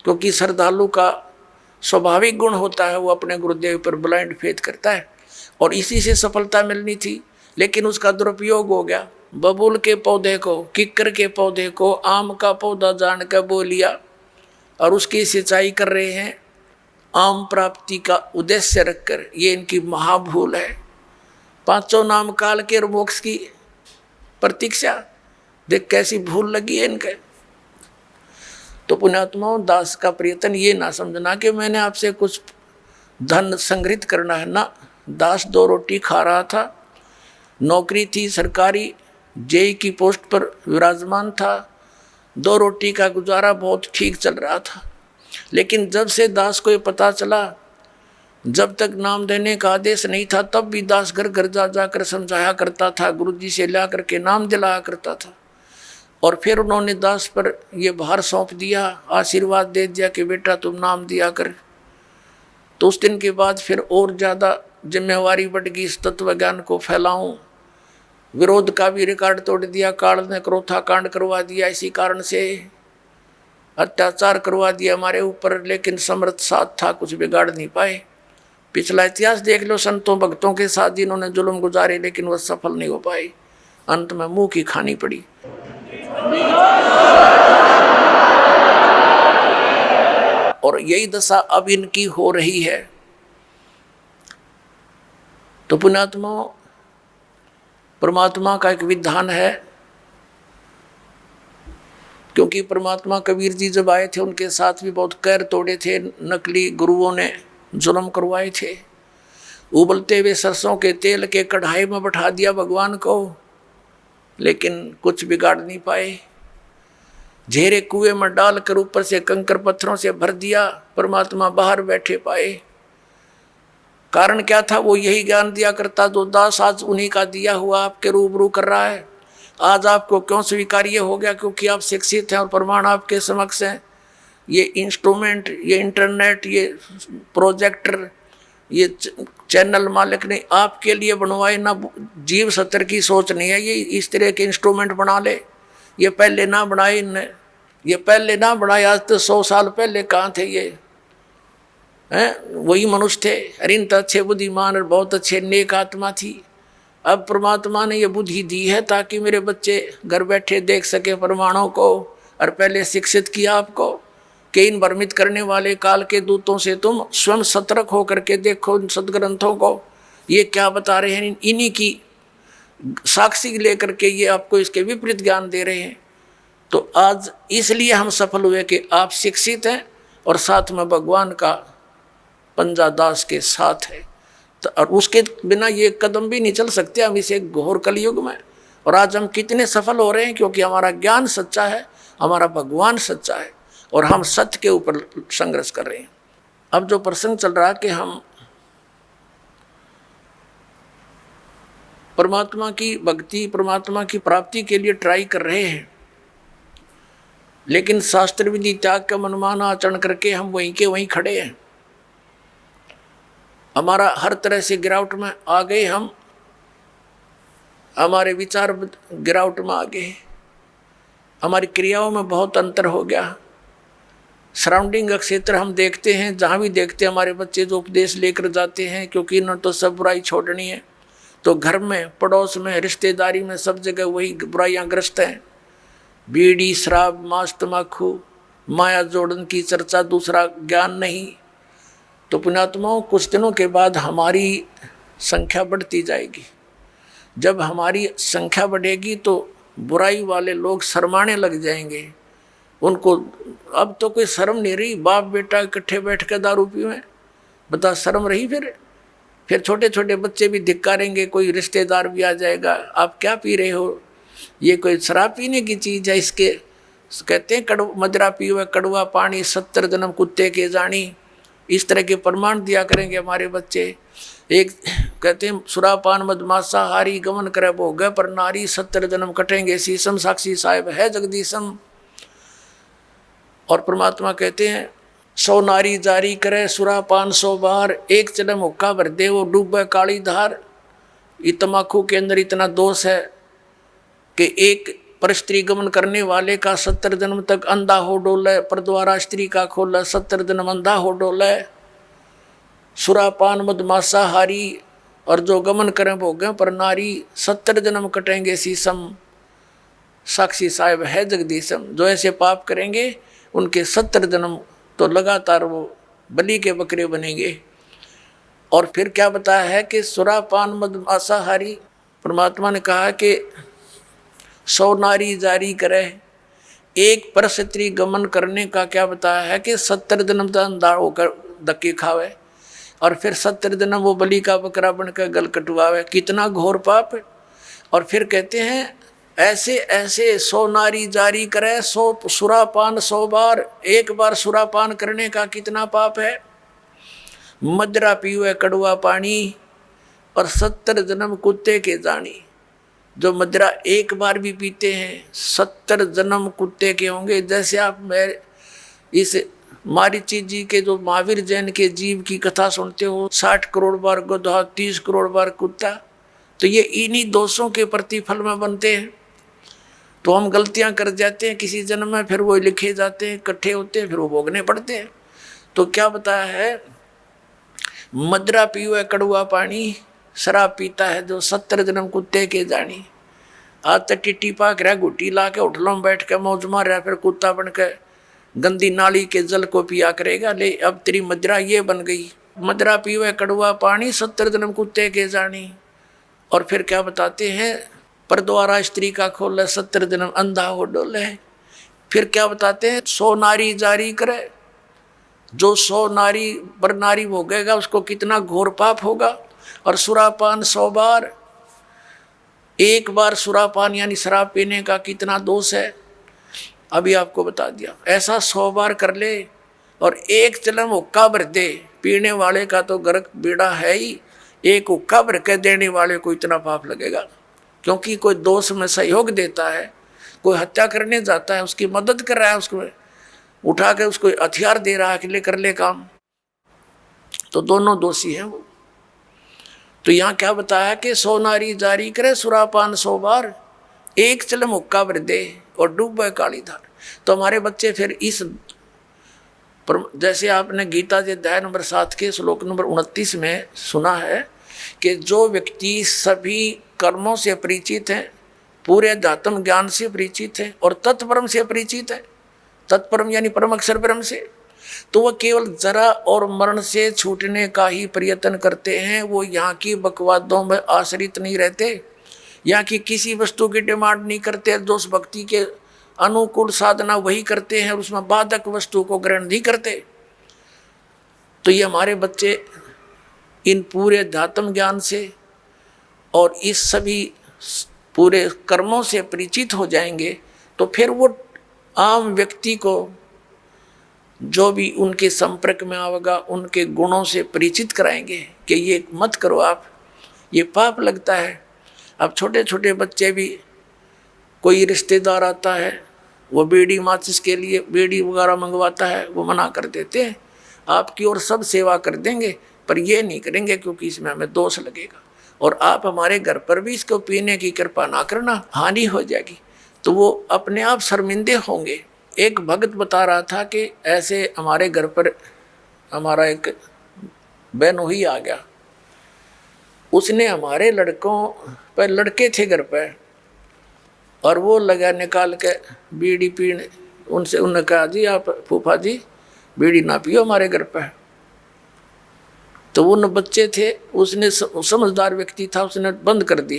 क्योंकि श्रद्धालु का स्वाभाविक गुण होता है वो अपने गुरुदेव पर ब्लाइंड फेथ करता है, और इसी से सफलता मिलनी थी, लेकिन उसका दुरुपयोग हो गया। बबूल के पौधे को, किक्कर के पौधे को आम का पौधा जान कर बो लिया और उसकी सिंचाई कर रहे हैं आम प्राप्ति का उद्देश्य रखकर। ये इनकी महाभूल है। पांचों नाम काल के और मोक्ष की प्रतीक्षा, देख कैसी भूल लगी है इनके। तो पुण्यात्माओं, दास का प्रयत्न ये ना समझना कि मैंने आपसे कुछ धन संग्रहित करना है ना। दास 2 रोटी खा रहा था, नौकरी थी सरकारी, जेई की पोस्ट पर विराजमान था, 2 रोटी का गुजारा बहुत ठीक चल रहा था। लेकिन जब से दास को ये पता चला, जब तक नाम देने का आदेश नहीं था तब भी दास घर घर जा जाकर समझाया करता था, गुरुजी से ला करके नाम दिलाया करता था। और फिर उन्होंने दास पर यह भार सौंप दिया, आशीर्वाद दे दिया कि बेटा तुम नाम दिया कर। तो उस दिन के बाद फिर और ज़्यादा जिम्मेवारी बढ़ गई, इस तत्व ज्ञान को फैलाऊं। विरोध का भी रिकॉर्ड तोड़ दिया, काल ने क्रोथा कांड करवा दिया, इसी कारण से अत्याचार करवा दिया हमारे ऊपर, लेकिन समर्थ साथ था, कुछ बिगाड़ नहीं पाए। पिछला इतिहास देख लो, संतों भक्तों के साथ जिन्होंने जुल्म गुजारे लेकिन वह सफल नहीं हो पाए, अंत में मुंह की खानी पड़ी। और यही दशा अब इनकी हो रही है। तो पुण्यात्मा, परमात्मा का एक विधान है, क्योंकि परमात्मा कबीर जी जब आए थे उनके साथ भी बहुत कैर तोड़े थे, नकली गुरुओं ने जुल्म करवाए थे। उबलते हुए सरसों के तेल के कढ़ाई में बैठा दिया भगवान को, लेकिन कुछ बिगाड़ नहीं पाए। झेरे कुएं में डालकर ऊपर से कंकर पत्थरों से भर दिया, परमात्मा बाहर बैठे पाए। कारण क्या था? वो यही ज्ञान दिया करता जो दास आज उन्हीं का दिया हुआ आपके रूबरू कर रहा है। आज आपको क्यों स्वीकार्य हो गया? क्योंकि आप शिक्षित हैं और प्रमाण आपके समक्ष हैं। ये इंस्ट्रूमेंट, ये इंटरनेट, ये प्रोजेक्टर, ये चैनल मालिक ने आपके लिए बनवाए ना। जीव सत्तर की सोच नहीं है ये इस तरह के इंस्ट्रूमेंट बना ले। ये पहले ना बनाए इनने, ये पहले ना बनाए। आज तो 100 साल पहले कहाँ थे ये? हैं वही मनुष्य थे। अरिंद अच्छे बुद्धिमान और बहुत अच्छे नेक आत्मा थी, अब परमात्मा ने ये बुद्धि दी है ताकि मेरे बच्चे घर बैठे देख सके प्रमाणों को, और पहले शिक्षित किया आपको कि इन भ्रमित करने वाले काल के दूतों से तुम स्वयं सतर्क होकर के देखो सदग्रंथों को, ये क्या बता रहे हैं। इन्हीं की साक्षी लेकर के ये आपको इसके विपरीत ज्ञान दे रहे हैं। तो आज इसलिए हम सफल हुए कि आप शिक्षित हैं और साथ में भगवान का पंजा दास के साथ है। तो और उसके बिना ये कदम भी नहीं चल सकते हम इस एक घोर कलयुग में। और आज हम कितने सफल हो रहे हैं, क्योंकि हमारा ज्ञान सच्चा है, हमारा भगवान सच्चा है और हम सत्य के ऊपर संघर्ष कर रहे हैं। अब जो प्रसंग चल रहा है कि हम परमात्मा की भक्ति, परमात्मा की प्राप्ति के लिए ट्राई कर रहे हैं, लेकिन शास्त्र विधि त्याग का मनमाना आचरण करके हम वहीं के वहीं खड़े हैं। हमारा हर तरह से गिरावट में आ गए, हम हमारे विचार गिरावट में आ गए, हमारी क्रियाओं में बहुत अंतर हो गया। सराउंडिंग का क्षेत्र हम देखते हैं, जहाँ भी देखते हैं हमारे बच्चे जो उपदेश लेकर जाते हैं, क्योंकि इन्होंने तो सब बुराई छोड़नी है, तो घर में, पड़ोस में, रिश्तेदारी में, सब जगह वही बुराइयां ग्रस्त हैं। बीड़ी, शराब, मांस, तम्बाकू, माया जोड़न की चर्चा, दूसरा ज्ञान नहीं। तो पुण्यात्माओं, कुछ दिनों के बाद हमारी संख्या बढ़ती जाएगी। जब हमारी संख्या बढ़ेगी तो बुराई वाले लोग शर्माने लग जाएंगे। उनको अब तो कोई शर्म नहीं रही, बाप बेटा इकट्ठे बैठ कर दारू पीवें, बता शर्म रही? फिर छोटे छोटे बच्चे भी धिक्कारेंगे, कोई रिश्तेदार भी आ जाएगा, आप क्या पी रहे हो, ये कोई शराब पीने की चीज़ है? इसके कहते हैं मदरा पीवे कड़वा पानी, 70 जन्म कुत्ते के जानी। इस तरह के प्रमाण दिया करेंगे हमारे बच्चे। एक कहते हैं सुरापान मदमासाहारी गमन करे भोग पर नारी, 70 जन्म कटेंगे शीशम, साक्षी साहेब है जगदीशम। और परमात्मा कहते हैं 100 नारी जारी करे सुरापान 100 बार, एक जन्म हुक्का भर दे वो डूबे काली धार। ये तम्बाकू के अंदर इतना दोष है कि एक पर स्त्री गमन करने वाले का 70 जन्म तक अंधा हो डोले, पर द्वारा स्त्री का खोला 70 जन्म अंधा हो डोले। सुरापान मदमासाहारी और जो गमन करें भोगें पर नारी, 70 जन्म कटेंगे शीशम, साक्षी साहेब है जगदीशम। जो ऐसे पाप करेंगे उनके 70 जन्म तो लगातार वो बलि के बकरे बनेंगे। और फिर क्या बताया है कि सुरापान मदमासाहारी, परमात्मा ने कहा कि 100 नारी जारी करे, एक पर स्त्री गमन करने का क्या बताया है कि 70 जन्म तक अंधा होकर धक्के खावे, और फिर 70 जन्म वो बलि का बकरा बनकर गल कटवावे। कितना घोर पाप है। और फिर कहते हैं ऐसे ऐसे 100 नारी जारी करे, 100 सुरापान 100 बार, एक बार सुरापान करने का कितना पाप है। मदरा पीवे कड़वा पानी और 70 जन्म कुत्ते के जानी। जो मदरा एक बार भी पीते हैं 70 जन्म कुत्ते के होंगे। जैसे आप मैं इस मारीची जी के जो महावीर जैन के जीव की कथा सुनते हो, 60 करोड़ बार गधा, 30 करोड़ बार कुत्ता, तो ये इन्हीं दोषों के प्रतिफल में बनते हैं। तो हम गलतियां कर जाते हैं किसी जन्म में, फिर वो लिखे जाते हैं, इकट्ठे होते हैं, फिर वो भोगने पड़ते हैं। तो क्या बताया है, मदरा पीवे कड़वा पानी, शराब पीता है जो 70 जन्म कुत्ते के जानी। आज तक टिट्टी पाक रहा, गुट्टी ला के होटलों में बैठ के मौज मार रहा, फिर कुत्ता बन के गंदी नाली के जल को पिया करेगा। ले अब तेरी मदरा ये बन गई, मदरा पीवे कड़वा पानी, 70 जन्म कुत्ते के जानी। और फिर क्या बताते हैं, पर द्वारा स्त्री का खोले, 70 जन्म अंधा हो डोले। फिर क्या बताते हैं, 100 नारी जारी करे, जो 100 नारी पर नारी भोगेगा उसको कितना घोर पाप होगा। और सुरापान 100 बार, एक बार सुरापान यानी शराब पीने का कितना दोष है, अभी आपको बता दिया। ऐसा 100 बार कर ले और एक चलम हुक्का भर दे, पीने वाले का तो गर्क बेड़ा है ही, एक हुक्का भर के देने वाले को इतना पाप लगेगा। क्योंकि कोई दोष में सहयोग देता है, कोई हत्या करने जाता है, उसकी मदद कर रहा है, उसको उठा के उसको हथियार दे रहा है कि ले कर ले काम, तो दोनों दोषी हैं वो। तो यहाँ क्या बताया कि 100 नारी जारी करे सुरापान 100 बार, एक चलम हुक्का भर दे और डूबे काली धार। तो हमारे बच्चे फिर इस जैसे आपने गीता जी अध्याय नंबर 7 के श्लोक नंबर 29 में सुना है कि जो व्यक्ति सभी कर्मों से परिचित है, पूरे अध्यात्म ज्ञान से परिचित है और तत्परम से परिचित है, तत्परम यानी परम अक्षर ब्रह्म से, तो वह केवल जरा और मरण से छूटने का ही प्रयत्न करते हैं। वो यहाँ की बकवादों में आश्रित नहीं रहते, यहाँ की किसी वस्तु की डिमांड नहीं करते। जो उस भक्ति के अनुकूल साधना वही करते हैं, उसमें बाधक वस्तु को ग्रहण नहीं करते। तो ये हमारे बच्चे इन पूरे अध्यात्म ज्ञान से और इस सभी पूरे कर्मों से परिचित हो जाएंगे, तो फिर वो आम व्यक्ति को जो भी उनके संपर्क में आएगा उनके गुणों से परिचित कराएंगे कि ये मत करो आप, ये पाप लगता है। अब छोटे छोटे बच्चे भी, कोई रिश्तेदार आता है, वो बीड़ी माचिस के लिए बीड़ी वगैरह मंगवाता है, वो मना कर देते हैं, आपकी और सब सेवा कर देंगे पर ये नहीं करेंगे क्योंकि इसमें हमें दोष लगेगा, और आप हमारे घर पर भी इसको पीने की कृपा ना करना, हानि हो जाएगी। तो वो अपने आप शर्मिंदे होंगे। एक भक्त बता रहा था कि ऐसे हमारे घर पर हमारा एक बहनोई आ गया, उसने हमारे लड़कों पर, लड़के थे घर पर, और वो लगा निकाल के बीड़ी पीने। उनसे उन्होंने कहा जी आप फूफा जी बीड़ी ना पियो हमारे घर पर। तो उन बच्चे थे, उसने समझदार व्यक्ति था, उसने बंद कर दी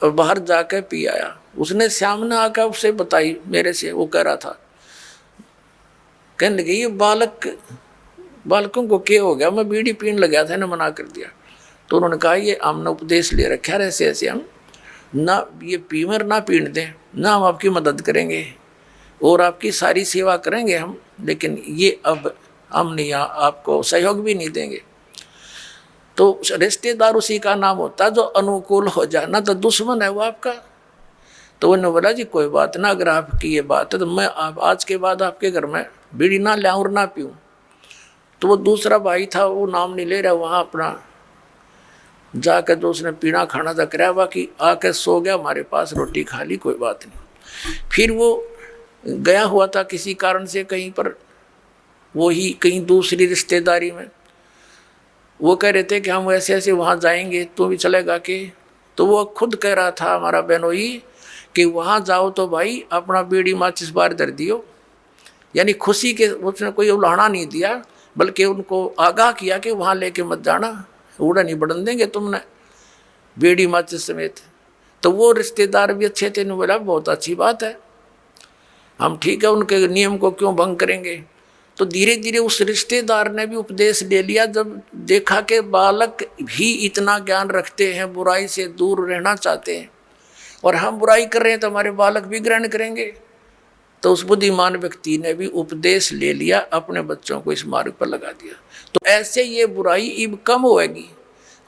और बाहर जाकर पी आया। उसने सामने आकर उसे बताई मेरे से, वो कह रहा था, कहने लगे ये बालकों को क्या हो गया, मैं बीड़ी पीने लगा था, इन्हें मना कर दिया। तो उन्होंने कहा ये हमने उपदेश ले रखा है, ऐसे ऐसे हम ना ये पीमर ना पीने दें, ना हम आपकी मदद करेंगे और आपकी सारी सेवा करेंगे हम, लेकिन ये अब हम नहीं, यहाँ आपको सहयोग भी नहीं देंगे। तो रिश्तेदार उसी का नाम होता है जो अनुकूल हो जाए, ना तो दुश्मन है वो आपका। तो उन्होंने बोला जी कोई बात ना, अगर आपकी ये बात है तो मैं आज के बाद आपके घर में बीड़ी ना लाऊं और ना पीऊँ। तो वो दूसरा भाई था, वो नाम नहीं ले रहा, वहाँ अपना जाकर जो उसने पीना खाना था कराया, बाकी आकर सो गया हमारे पास, रोटी खा ली, कोई बात नहीं। फिर वो गया हुआ था किसी कारण से कहीं पर, वो ही कहीं दूसरी रिश्तेदारी में, वो कह रहे थे कि हम ऐसे ऐसे वहाँ जाएंगे, तो भी चलेगा कि? तो वो खुद कह रहा था हमारा बहनोई कि वहाँ जाओ तो भाई अपना बीड़ी माचिस बार धर दियो, यानी खुशी के, उसने कोई उलाहना नहीं दिया, बल्कि उनको आगाह किया कि वहाँ लेके मत जाना, उड़ा नहीं बढ़न देंगे तुमने बीड़ी माचिस समेत। तो वो रिश्तेदार भी अच्छे थे, बोला बहुत अच्छी बात है, हम ठीक है, उनके नियम को क्यों भंग करेंगे। तो धीरे धीरे उस रिश्तेदार ने भी उपदेश ले लिया, जब देखा कि बालक भी इतना ज्ञान रखते हैं, बुराई से दूर रहना चाहते हैं, और हम बुराई कर रहे हैं तो हमारे बालक भी ग्रहण करेंगे। तो उस बुद्धिमान व्यक्ति ने भी उपदेश ले लिया, अपने बच्चों को इस मार्ग पर लगा दिया। तो ऐसे ये बुराई अब कम होएगी।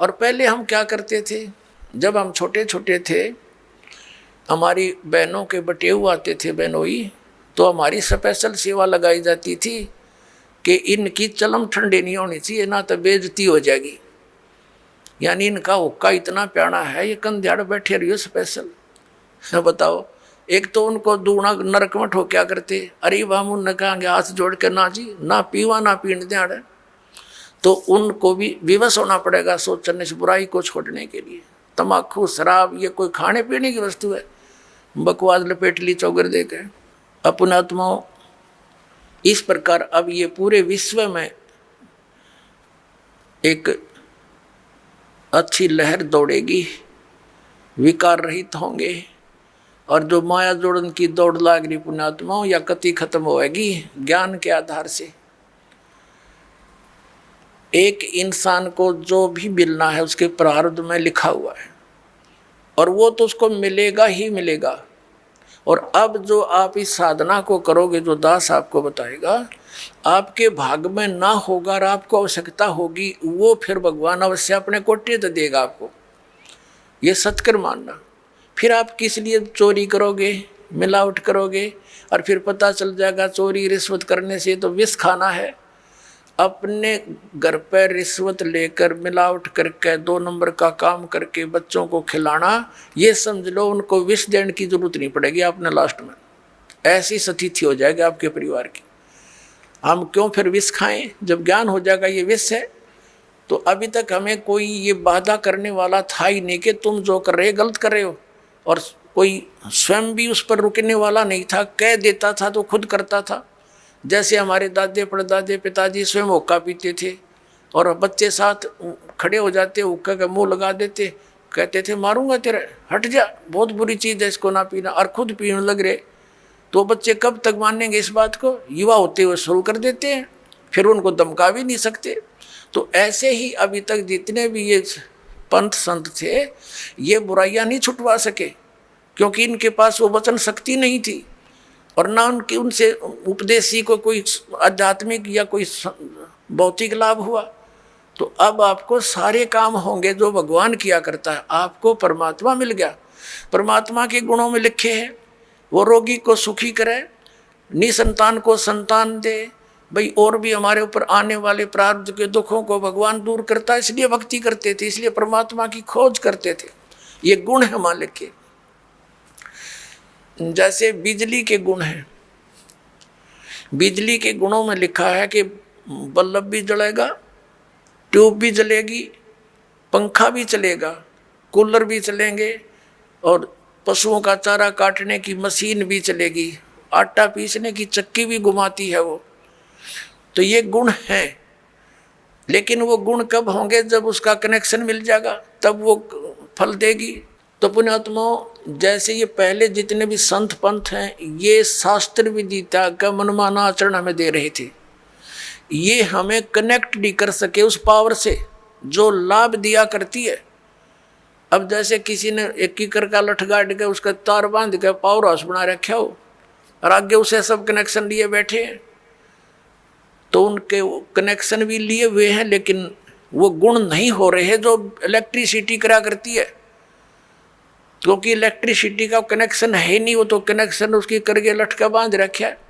और पहले हम क्या करते थे, जब हम छोटे छोटे थे, हमारी बहनों के बटेऊ आते थे बहनोई, तो हमारी स्पेशल सेवा लगाई जाती थी कि इनकी चलम ठंडे नहीं होनी चाहिए, ना तो बेइज्जती हो जाएगी, यानी इनका हुक्का इतना प्यारा है, ये कंध्याड़ बैठे रहियो स्पेशल। बताओ, एक तो उनको दूना नरक में ठोक्या करते, अरे हम उनने कहेंगे हाथ जोड़ के ना जी ना पीवा ना पीने दें, तो उनको भी विवश होना पड़ेगा सोचने से बुराई को छोड़ने के लिए। तम्बाकू शराब ये कोई खाने पीने की वस्तु है, बकवास लपेट ली चौगर दे के अपने आत्माओं। इस प्रकार अब ये पूरे विश्व में एक अच्छी लहर दौड़ेगी, विकार रहित होंगे, और जो माया जोड़न की दौड़ लाग रही पुण्यात्माओं या कति खत्म होएगी ज्ञान के आधार से। एक इंसान को जो भी मिलना है उसके प्रारब्ध में लिखा हुआ है, और वो तो उसको मिलेगा ही मिलेगा। और अब जो आप इस साधना को करोगे, जो दास आपको बताएगा, आपके भाग में ना होगा और आपको आवश्यकता होगी, वो फिर भगवान अवश्य अपने कोटे तो देगा आपको, ये सत्कर मानना। फिर आप किस लिए चोरी करोगे, मिलावट करोगे, और फिर पता चल जाएगा चोरी रिश्वत करने से तो विष खाना है। अपने घर पर रिश्वत लेकर मिलावट करके 2 नंबर का काम करके बच्चों को खिलाना, ये समझ लो उनको विष देने की जरूरत नहीं पड़ेगी आपने लास्ट में, ऐसी स्थिति हो जाएगी आपके परिवार की। हम क्यों फिर विष खाएं, जब ज्ञान हो जाएगा ये विष है, तो अभी तक हमें कोई ये बाधा करने वाला था ही नहीं कि तुम जो कर रहे गलत कर रहे हो, और कोई स्वयं भी उस पर रुकने वाला नहीं था। कह देता था तो खुद करता था। जैसे हमारे दादे परदादे पिताजी स्वयं हुक्का पीते थे और बच्चे साथ खड़े हो जाते, हुक्का का मुंह लगा देते, कहते थे मारूंगा तेरे, हट जा, बहुत बुरी चीज़ है इसको ना पीना, और खुद पीने लग रहे। तो बच्चे कब तक मानेंगे इस बात को? युवा होते हुए शुरू कर देते हैं, फिर उनको धमका भी नहीं सकते। तो ऐसे ही अभी तक जितने भी ये पंथ संत थे, ये बुराइयां नहीं छुटवा सके, क्योंकि इनके पास वो वचन शक्ति नहीं थी, और ना उनके उनसे उपदेशी को कोई आध्यात्मिक या कोई भौतिक लाभ हुआ। तो अब आपको सारे काम होंगे जो भगवान किया करता है। आपको परमात्मा मिल गया, परमात्मा के गुणों में लिखे हैं, वो रोगी को सुखी करे, निसंतान को संतान दे। भाई और भी हमारे ऊपर आने वाले प्रारब्ध के दुखों को भगवान दूर करता है, इसलिए भक्ति करते थे, इसलिए परमात्मा की खोज करते थे। ये गुण है मान लिखे। जैसे बिजली के गुण हैं, बिजली के गुणों में लिखा है कि बल्ब भी जलेगा, ट्यूब भी जलेगी, पंखा भी चलेगा, कूलर भी चलेंगे, और पशुओं का चारा काटने की मशीन भी चलेगी, आटा पीसने की चक्की भी घुमाती है वो। तो ये गुण हैं, लेकिन वो गुण कब होंगे? जब उसका कनेक्शन मिल जागा, तब वो फल देगी। तो पुण्यात्माओं, जैसे ये पहले जितने भी संत पंथ हैं, ये शास्त्र विदिता का मनमाना आचरण हमें दे रहे थे। ये हमें कनेक्ट नहीं कर सके उस पावर से जो लाभ दिया करती है। अब जैसे किसी ने एक कीकर का लठ गाड़ के उसका तार बांध के पावर हाउस बना रखा हो, और आगे उसे सब कनेक्शन लिए बैठे हैं, तो उनके कनेक्शन भी लिए हुए हैं, लेकिन वो गुण नहीं हो रहे हैं जो इलेक्ट्रिसिटी करा करती है, क्योंकि इलेक्ट्रिसिटी का कनेक्शन है नहीं, वो तो कनेक्शन उसकी करके लटका बांध रखा है।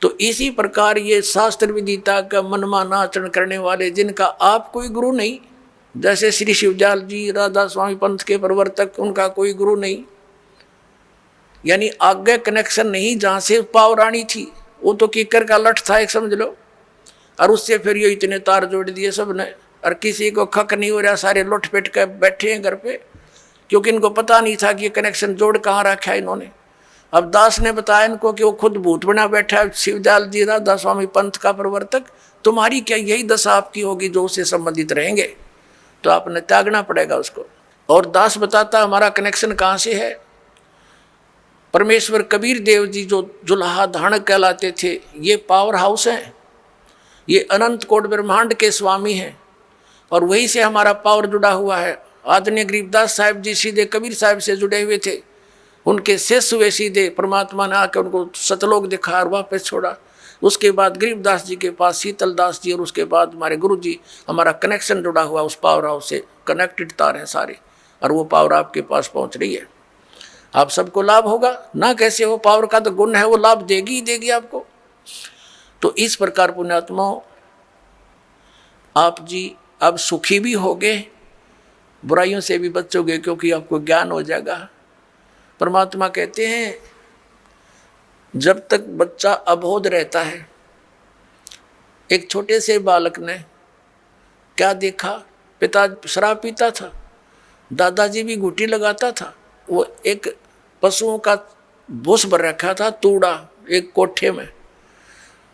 तो इसी प्रकार ये शास्त्र विदिता का मनमाना आचरण करने वाले, जिनका आप कोई गुरु नहीं, जैसे श्री शिवजाल जी राधा स्वामी पंथ के प्रवर्तक, उनका कोई गुरु नहीं, यानी आगे कनेक्शन नहीं जहाँ से पावर आनी थी, वो तो कीकर का लठ था एक, समझ लो, और उससे फिर ये इतने तार जोड़ दिए सबने, और किसी को खक नहीं हो रहा, सारे लुट पेट कर बैठे हैं घर पे, क्योंकि इनको पता नहीं था कि ये कनेक्शन जोड़ कहाँ रखा है इन्होंने। अब दास ने बताया इनको कि वो खुद भूत बना बैठा है, शिवजाल जी राधा स्वामी पंथ का प्रवर्तक, तुम्हारी क्या यही दशा आपकी होगी जो उससे संबंधित रहेंगे, तो आपने त्यागना पड़ेगा उसको। और दास बताता हमारा कनेक्शन कहाँ से है। परमेश्वर कबीर देव जी जो जुलाहा धाणक कहलाते थे, ये पावर हाउस हैं, ये अनंत कोट ब्रह्मांड के स्वामी हैं, और वहीं से हमारा पावर जुड़ा हुआ है। आदरणीय गरीबदास साहिब जी सीधे कबीर साहिब से जुड़े हुए थे, उनके शिष्य हुए सीधे, परमात्मा ने आकर उनको सतलोक दिखा और वापस छोड़ा। उसके बाद गरीबदास जी के पास शीतल दास जी, और उसके बाद हमारे गुरु जी। हमारा कनेक्शन जुड़ा हुआ उस पावर हाउस से, कनेक्टेड तार हैं सारे, और वो पावर आपके पास पहुंच रही है। आप सबको लाभ होगा ना, कैसे हो, पावर का तो गुण है, वो लाभ देगी ही देगी आपको। तो इस प्रकार पुण्यात्माओं, आप जी अब सुखी भी होगे, बुराइयों से भी बचोगे, क्योंकि आपको ज्ञान हो जाएगा। परमात्मा कहते हैं जब तक बच्चा अबोध रहता है, एक छोटे से बालक ने क्या देखा, पिता शराब पीता था, दादाजी भी घुटी लगाता था, वो एक पशुओं का भूस भर रखा था तूड़ा एक कोठे में,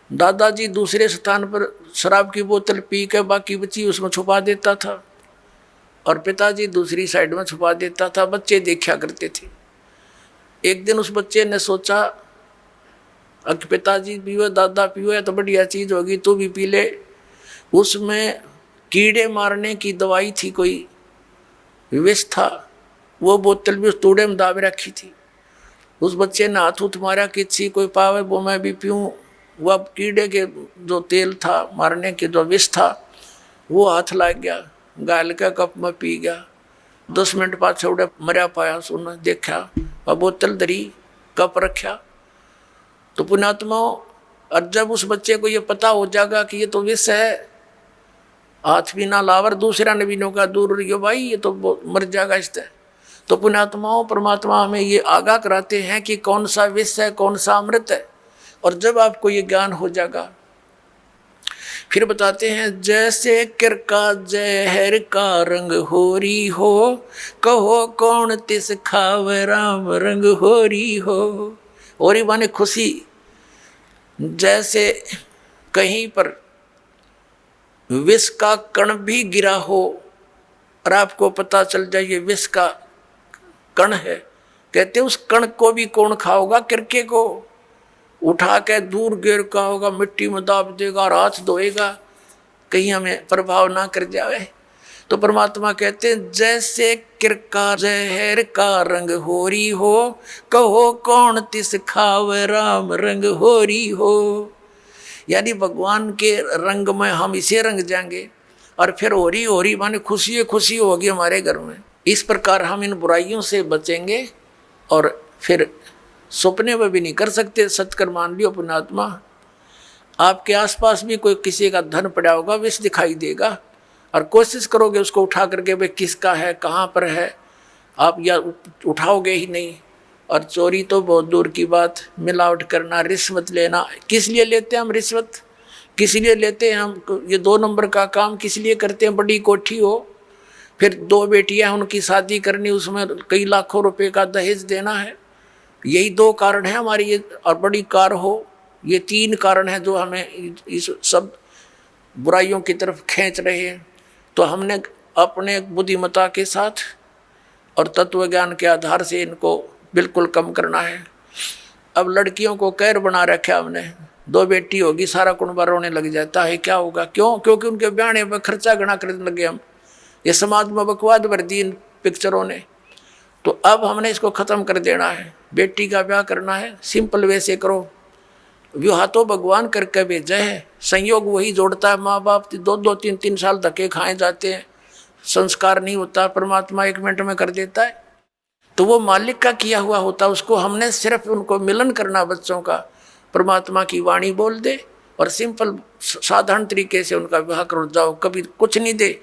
दादाजी दूसरे स्थान पर शराब की बोतल पी के बाकी बची उसमें छुपा देता था, और पिताजी दूसरी साइड में छुपा देता था। बच्चे देखा करते थे। एक दिन उस बच्चे ने सोचा अब पिताजी पीवे दादा पीवे तो बढ़िया चीज़ होगी, तू भी पी ले। उसमें कीड़े मारने की दवाई थी, कोई विष था, वो बोतल भी उस तूड़े में दाब रखी थी। उस बच्चे ने हाथ उठ मारा कि ची कोई पावे वो मैं भी पीऊँ। वह कीड़े के जो तेल था, मारने के जो विष था, वो हाथ लग गया, गाल का कप में पी गया। 10 मिनट बाद छोड़े मरा पाया, सुना देखा और बोतल धरी, कप रखा। तो पुण्यात्माओं, और जब उस बच्चे को ये पता हो जाएगा कि ये तो विष है, हाथ भी ना लावर, दूसरा ने भी नौका दूर रहियो भाई, ये तो मर जाएगा इससे। तो पुण्यात्माओं, परमात्मा हमें ये आगाह कराते हैं कि कौन सा विष है, कौन सा अमृत है। और जब आपको ये ज्ञान हो जाएगा, फिर बताते हैं, जैसे किरका जहर का रंग होरी हो, कहो कौन तिस खावे राम रंग होरी हो। होरी माने खुशी। जैसे कहीं पर विष का कण भी गिरा हो और आपको पता चल जाए ये विष का कण है, कहते उस कण को भी कौन खाओगा? किरके को उठा के दूर गिर का होगा, मिट्टी में दाब देगा और हाथ धोएगा, कहीं हमें प्रभाव ना कर जाए। तो परमात्मा कहते हैं, जैसे किरका जहर का रंग होरी हो, कहो कौन तिस खावे राम रंग होरी हो। यानी भगवान के रंग में हम इसे रंग जाएंगे और फिर होरी होरी माने खुशी खुशी होगी हमारे घर में। इस प्रकार हम इन बुराइयों से बचेंगे और फिर सपने में भी नहीं कर सकते। सचकर मान लियो पुण्यात्मा, आपके आसपास भी कोई किसी का धन पड़ा होगा, विष दिखाई देगा और कोशिश करोगे उसको उठा करके भाई किसका है, कहाँ पर है, आप या उठाओगे ही नहीं। और चोरी तो बहुत दूर की बात, मिलावट करना, रिश्वत लेना। किस लिए लेते हैं हम रिश्वत? किस लिए लेते हैं हम ये 2 नंबर का काम? किस लिए करते हैं? बड़ी कोठी हो, फिर 2 बेटियां, उनकी शादी करनी, उसमें कई लाखों रुपए का दहेज देना है। यही 2 कारण है हमारी ये। और बड़ी कार हो, ये 3 कारण हैं जो हमें इस सब बुराइयों की तरफ खींच रहे हैं। तो हमने अपने बुद्धिमत्ता के साथ और तत्व ज्ञान के आधार से इनको बिल्कुल कम करना है। अब लड़कियों को कैर बना रखा हमने, 2 बेटी होगी, सारा कुनबा रोने लग जाता है। क्या होगा? क्यों? क्योंकि उनके ब्याह में खर्चा गणा करने लगे हम। ये समाज में बकवाद भर दी इन पिक्चरों ने। तो अब हमने इसको ख़त्म कर देना है। बेटी का ब्याह करना है, सिंपल वैसे करो। विवाह तो भगवान करके भेजा है, संयोग वही जोड़ता है। माँ बाप 2-2, 3-3 साल धक्के खाए जाते हैं, संस्कार नहीं होता, परमात्मा 1 मिनट में कर देता है। तो वो मालिक का किया हुआ होता, उसको हमने सिर्फ उनको मिलन करना बच्चों का, परमात्मा की वाणी बोल दे और सिंपल साधारण तरीके से उनका विवाह कर जाओ, कभी कुछ नहीं दे।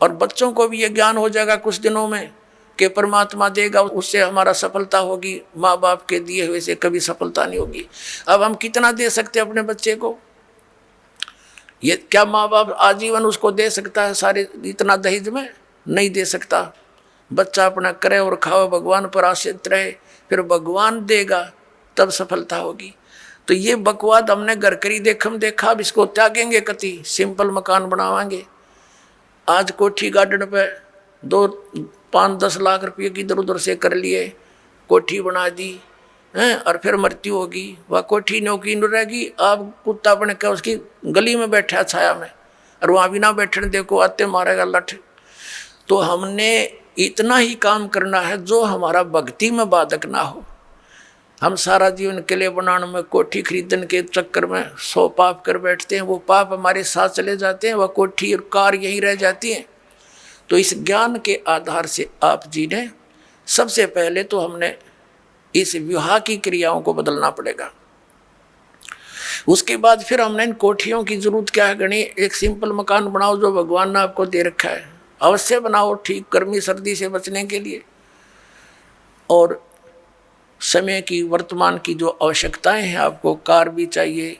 और बच्चों को भी ये ज्ञान हो जाएगा कुछ दिनों में कि परमात्मा देगा, उससे हमारा सफलता होगी, माँ बाप के दिए हुए से कभी सफलता नहीं होगी। अब हम कितना दे सकते हैं अपने बच्चे को? ये क्या माँ बाप आजीवन उसको दे सकता है सारे इतना दहेज में? नहीं दे सकता। बच्चा अपना करे और खाओ, भगवान पर आश्रित रहे, फिर भगवान देगा, तब सफलता होगी। तो ये बकवाद हमने घर करी देखम देखा, अब इसको त्यागेंगे कति, सिंपल मकान बनावाएंगे। आज कोठी गार्डन पे 2-5-10 लाख रुपये की इधर उधर से कर लिए, कोठी बना दी हैं, और फिर मृत्यु होगी, वह कोठी नौकी न रहेगी। आप कुत्ता बन के उसकी गली में बैठा छाया में, और वहाँ भी ना बैठने देखो, आते मारेगा लठ। तो हमने इतना ही काम करना है जो हमारा भक्ति में बाधक ना हो। हम सारा जीवन किले बनाने में, कोठी खरीदने के चक्कर में 100 पाप कर बैठते हैं, वो पाप हमारे साथ चले जाते हैं, वह कोठी और कार यहीं रह जाती हैं। तो इस ज्ञान के आधार से आप जी ने सबसे पहले तो हमने इस विवाह की क्रियाओं को बदलना पड़ेगा। उसके बाद फिर हमने इन कोठियों की जरूरत क्या है गणी? एक सिंपल मकान बनाओ जो भगवान ने आपको दे रखा है, अवश्य बनाओ, ठीक गर्मी सर्दी से बचने के लिए। और समय की, वर्तमान की जो आवश्यकताएं हैं, आपको कार भी चाहिए,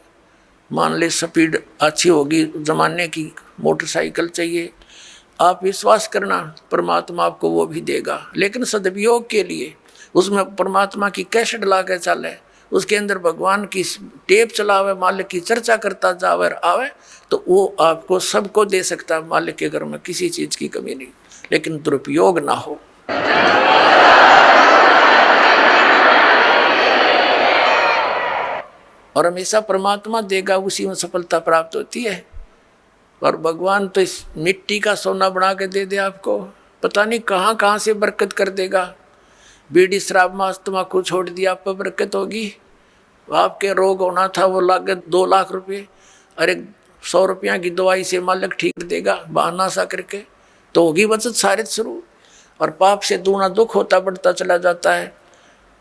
मान ले स्पीड अच्छी होगी ज़माने की, मोटरसाइकिल चाहिए। आप विश्वास करना, परमात्मा आपको वो भी देगा, लेकिन सदुपयोग के लिए उसमें परमात्मा की कैसेट ला के चले, उसके अंदर भगवान की टेप चलावे, मालिक की चर्चा करता जावे आवे, तो वो आपको सबको दे सकता है। मालिक के घर में किसी चीज़ की कमी नहीं, लेकिन दुरुपयोग ना हो। और हमेशा परमात्मा देगा, उसी में सफलता प्राप्त होती है। और भगवान तो इस मिट्टी का सोना बना के दे दे आपको, पता नहीं कहाँ कहाँ से बरकत कर देगा। बीड़ी शराब मांस तम्बाकू छोड़ दिया, आप पर बरकत होगी। आपके रोग होना था वो लागत 2 लाख रुपये, अरे 100 रुपया की दवाई से मालिक ठीक कर देगा, बहाना सा करके, तो होगी बचत सारे शुरू। और पाप से दूना दुख होता बढ़ता चला जाता है।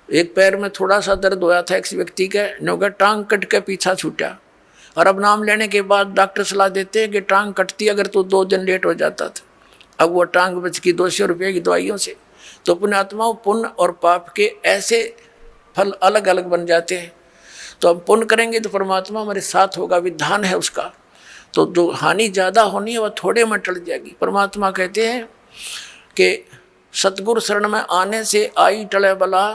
एक पैर में थोड़ा सा दर्द होया था एक व्यक्ति के, नौका टांग कट के पीछा छूटा, और अब नाम लेने के बाद डॉक्टर सलाह देते हैं कि टांग कटती अगर तो 2 दिन लेट हो जाता था। अब वो टांग बच की 200 रुपये की दवाइयों से। तो पुण्यात्माओं, पुण्य और पाप के ऐसे फल अलग अलग बन जाते हैं। तो हम पुण्य करेंगे तो परमात्मा हमारे साथ होगा, विधान है उसका। तो जो हानि ज़्यादा होनी है वह थोड़े में टल जाएगी। परमात्मा कहते हैं कि सतगुरु शरण में आने से आई टले बला,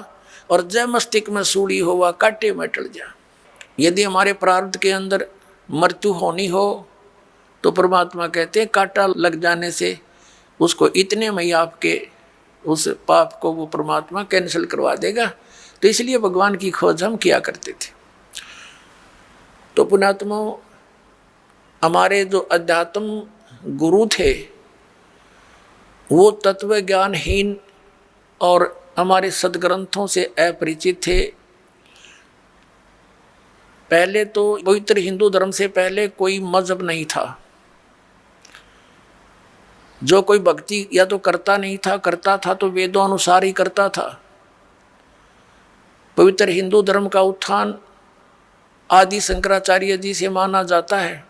और जय मस्तिष्क में सूड़ी हो वह कांटे में टल जा। यदि हमारे प्रारब्ध के अंदर मृत्यु होनी हो तो परमात्मा कहते हैं कांटा लग जाने से उसको इतने में ही आपके उस पाप को वो परमात्मा कैंसिल करवा देगा। तो इसलिए भगवान की खोज हम किया करते थे। तो पुण्यात्मा, हमारे जो अध्यात्म गुरु थे वो तत्व ज्ञानहीन और हमारे सदग्रंथों से अपरिचित थे। पहले तो पवित्र हिंदू धर्म से पहले कोई मजहब नहीं था। जो कोई भक्ति या तो करता नहीं था, करता था तो वेदों अनुसार ही करता था। पवित्र हिंदू धर्म का उत्थान आदि शंकराचार्य जी से माना जाता है।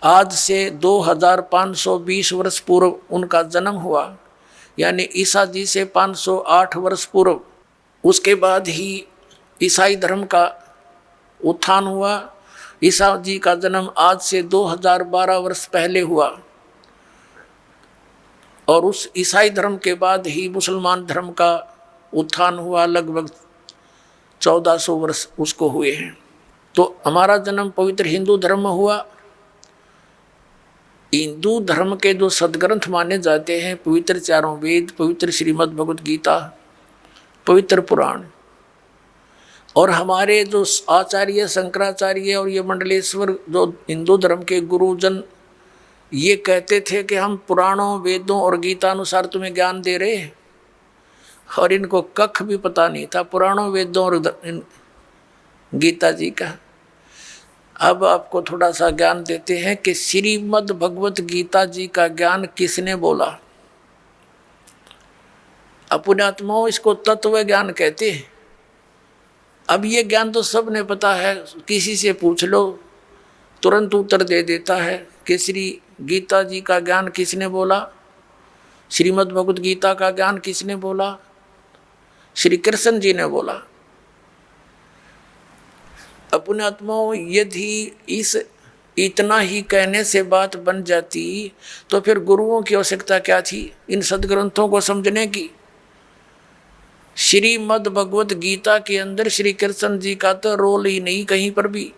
आज से 2520 वर्ष पूर्व उनका जन्म हुआ, यानी ईसा जी से 508 वर्ष पूर्व। उसके बाद ही ईसाई धर्म का उत्थान हुआ। ईसा जी का जन्म आज से 2012 वर्ष पहले हुआ, और उस ईसाई धर्म के बाद ही मुसलमान धर्म का उत्थान हुआ। लगभग 1400 वर्ष उसको हुए हैं। तो हमारा जन्म पवित्र हिंदू धर्म में हुआ। हिंदू धर्म के जो सदग्रंथ माने जाते हैं, पवित्र चारों वेद, पवित्र श्रीमद् भगवत गीता, पवित्र पुराण, और हमारे जो आचार्य शंकराचार्य और ये मंडलेश्वर जो हिंदू धर्म के गुरुजन ये कहते थे कि हम पुराणों, वेदों और गीता अनुसार तुम्हें ज्ञान दे रहे हैं, और इनको कख भी पता नहीं था पुराणों, वेदों और गीता जी का। अब आपको थोड़ा सा ज्ञान देते हैं कि श्रीमद् भगवत गीता जी का ज्ञान किसने बोला। पुण्यात्माओं, इसको तत्व ज्ञान कहते हैं। अब ये ज्ञान तो सबने पता है, किसी से पूछ लो तुरंत उत्तर दे देता है कि श्री गीता जी का ज्ञान किसने बोला, श्रीमद् भगवत गीता का ज्ञान किसने बोला, श्री कृष्ण जी ने बोला। पुण्यात्माओं, यदि इस इतना ही कहने से बात बन जाती तो फिर गुरुओं की आवश्यकता क्या थी इन सदग्रंथों को समझने की। श्रीमद् भगवत गीता के अंदर श्री कृष्ण जी का तो रोल ही नहीं कहीं पर भी।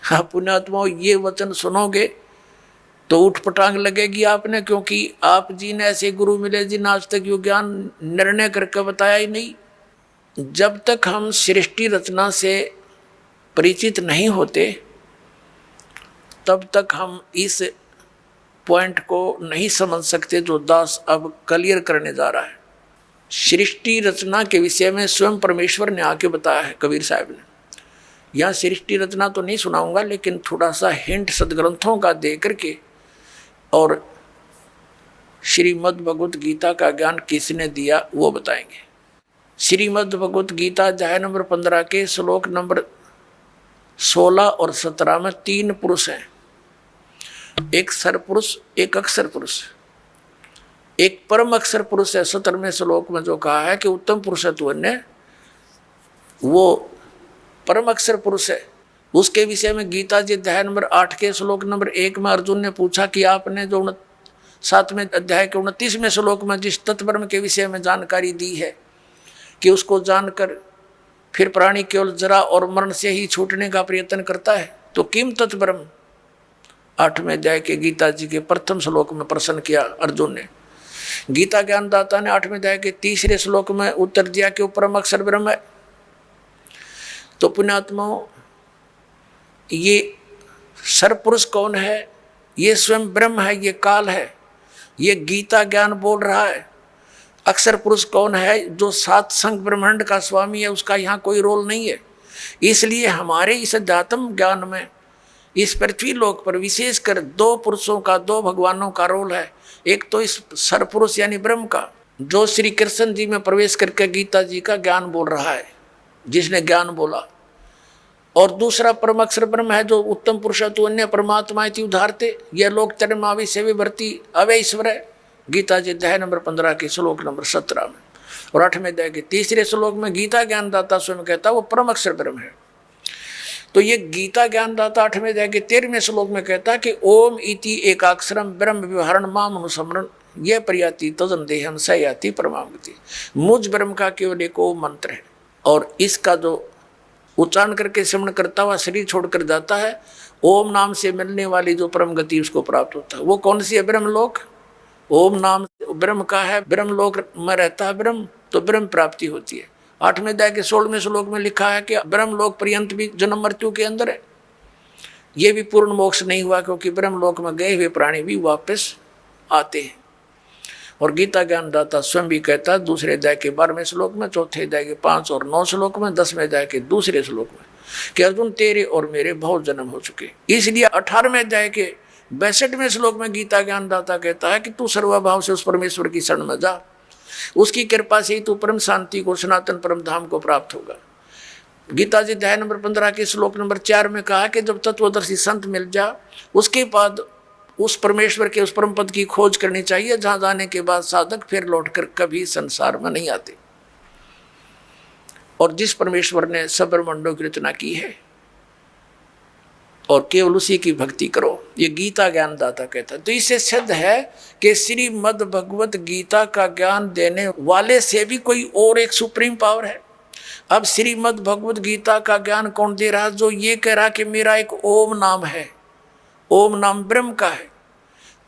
हाँ पुण्यात्माओं, ये वचन सुनोगे तो उठपटांग लगेगी आपने, क्योंकि आप जी ने ऐसे गुरु मिले जिन आज तक यो ज्ञान निर्णय करके बताया ही नहीं। जब तक हम सृष्टि रचना से परिचित नहीं होते तब तक हम इस पॉइंट को नहीं समझ सकते जो दास अब क्लियर करने जा रहा है। सृष्टि रचना के विषय में स्वयं परमेश्वर ने आके बताया है कबीर साहब ने। यहाँ सृष्टि रचना तो नहीं सुनाऊंगा, लेकिन थोड़ा सा हिंट सदग्रंथों का दे करके और श्रीमद् भगवत गीता का ज्ञान किसने दिया वो बताएंगे। श्रीमद् भगवत गीता अध्याय नंबर 15 के श्लोक नंबर 16 और 17 में 3 पुरुष हैं, एक सर पुरुष, एक अक्षर पुरुष, एक परम अक्षर पुरुष है। 17वें श्लोक में जो कहा है कि उत्तम पुरुष है तू अन्य, वो परम अक्षर पुरुष है। उसके विषय में गीता जी अध्याय नंबर 8 के श्लोक नंबर 1 में अर्जुन ने पूछा कि आपने जो 7वें अध्याय के 29वें श्लोक में जिस तत्ब्रह्म के विषय में जानकारी दी है कि उसको जानकर फिर प्राणी केवल जरा और मरण से ही छूटने का प्रयत्न करता है, तो किम तत्ब्रह्म 8वें अध्याय के गीता जी के प्रथम श्लोक में प्रश्न किया अर्जुन ने। गीता ज्ञानदाता ने 8वें अध्याय के 3रे श्लोक में उत्तर दिया कि वो परम अक्षर ब्रह्म है। तो पुण्यात्माओं, ये सरपुरुष कौन है? ये स्वयं ब्रह्म है, ये काल है, ये गीता ज्ञान बोल रहा है। अक्षर पुरुष कौन है? जो 7 संग ब्रह्मांड का स्वामी है, उसका यहाँ कोई रोल नहीं है। इसलिए हमारे इस अध्यात्म ज्ञान में इस पृथ्वी लोक पर विशेषकर 2 पुरुषों का, 2 भगवानों का रोल है। एक तो इस सरपुरुष यानी ब्रह्म का, जो श्री कृष्ण जी में प्रवेश करके गीता जी का ज्ञान बोल रहा है, जिसने ज्ञान बोला। और दूसरा परम अक्षर ब्रह्म है, जो उत्तम पुरुष तो अन्य परमात्मा इति उदाहरते, यह लोक चरमावि सेवी भर्ती अवय ईश्वर है। गीता जी अध्याय नंबर 15 के श्लोक नंबर 17 में। और 8वें अध्याय के 3रे श्लोक में गीता ज्ञानदाता स्वयं कहता वो परम अक्षर ब्रह्म है। तो ये गीता ज्ञानदाता 8वें अध्याय के 13वें श्लोक में कहता कि ओम इति एकाक्षरम ब्रह्म व्यवहारण माम अनुस्मरण यह प्रयाति तजन देहम स याति परमागति। मुझ ब्रह्म का केवल एक ओम मंत्र है और इसका जो उच्चारण करके श्रवण करता हुआ शरीर छोड़कर जाता है, ओम नाम से मिलने वाली जो परम गति उसको प्राप्त होता है। वो कौन सी है? ब्रह्मलोक। ओम नाम ब्रह्म का है, ब्रह्मलोक में रहता है ब्रह्म, तो ब्रह्म प्राप्ति होती है। 8वें अध्याय के 16वें श्लोक में लिखा है कि ब्रह्मलोक पर्यंत भी जन्म मृत्यु के अंदर है। ये भी पूर्ण मोक्ष नहीं हुआ, क्योंकि ब्रह्मलोक में गए हुए प्राणी भी वापस आते हैं। और गीता ज्ञानदाता स्वयं भी कहता है 2 अध्याय के 12वें श्लोक में, 4 अध्याय के 5 और 9 श्लोक में, 10वें अध्याय के 2 श्लोक में कि अर्जुन तेरे और मेरे बहुत जन्म हो चुके। इसलिए 18वें अध्याय के 62वें श्लोक में गीता ज्ञानदाता कहता है कि तू सर्वभाव से उस परमेश्वर की शरण में जा, उसकी कृपा से ही तू परम शांति को, सनातन परम धाम को प्राप्त होगा। गीता जी अध्याय नंबर 15 के श्लोक नंबर 4 में कहा कि जब तत्वदर्शी संत मिल जा, उसके बाद उस परमेश्वर के उस परम पद की खोज करनी चाहिए, जहां जाने के बाद साधक फिर लौटकर कभी संसार में नहीं आते। और जिस परमेश्वर ने सब ब्रह्मांडों की रचना की है और केवल उसी की भक्ति करो, ये गीता ज्ञानदाता कहता है। तो इससे सिद्ध है कि श्रीमद् भगवत गीता का ज्ञान देने वाले से भी कोई और एक सुप्रीम पावर है। अब श्रीमद् भगवत गीता का ज्ञान कौन दे रहा? जो ये कह रहा कि मेरा एक ओम नाम है, ओम नाम ब्रह्म का है।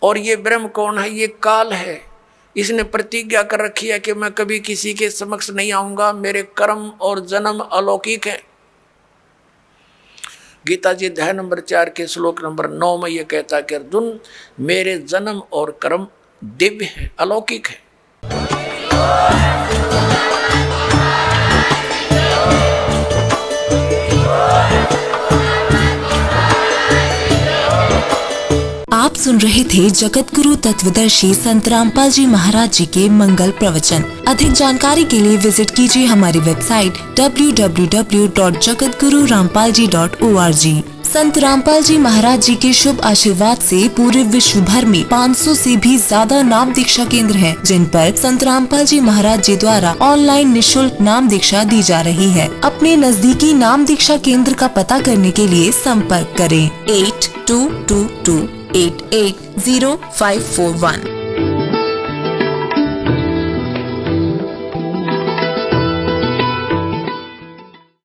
और ये ब्रह्म कौन है? ये काल है। इसने प्रतिज्ञा कर रखी है कि मैं कभी किसी के समक्ष नहीं आऊंगा, मेरे कर्म और जन्म अलौकिक है। गीता जी अध्याय नंबर 4 के श्लोक नंबर 9 में यह कहता है कि अर्जुन मेरे जन्म और कर्म दिव्य है, अलौकिक है। आप सुन रहे थे जगत गुरु तत्वदर्शी संत रामपाल जी महाराज जी के मंगल प्रवचन। अधिक जानकारी के लिए विजिट कीजिए हमारी वेबसाइट www.jagatgururampalji.org। संत रामपाल जी महाराज जी के शुभ आशीर्वाद से पूरे विश्व भर में 500 से भी ज्यादा नाम दीक्षा केंद्र हैं, जिन पर संत रामपाल जी महाराज जी द्वारा ऑनलाइन निःशुल्क नाम दीक्षा दी जा रही है। अपने नजदीकी नाम दीक्षा केंद्र का पता करने के लिए संपर्क करें 8222880541।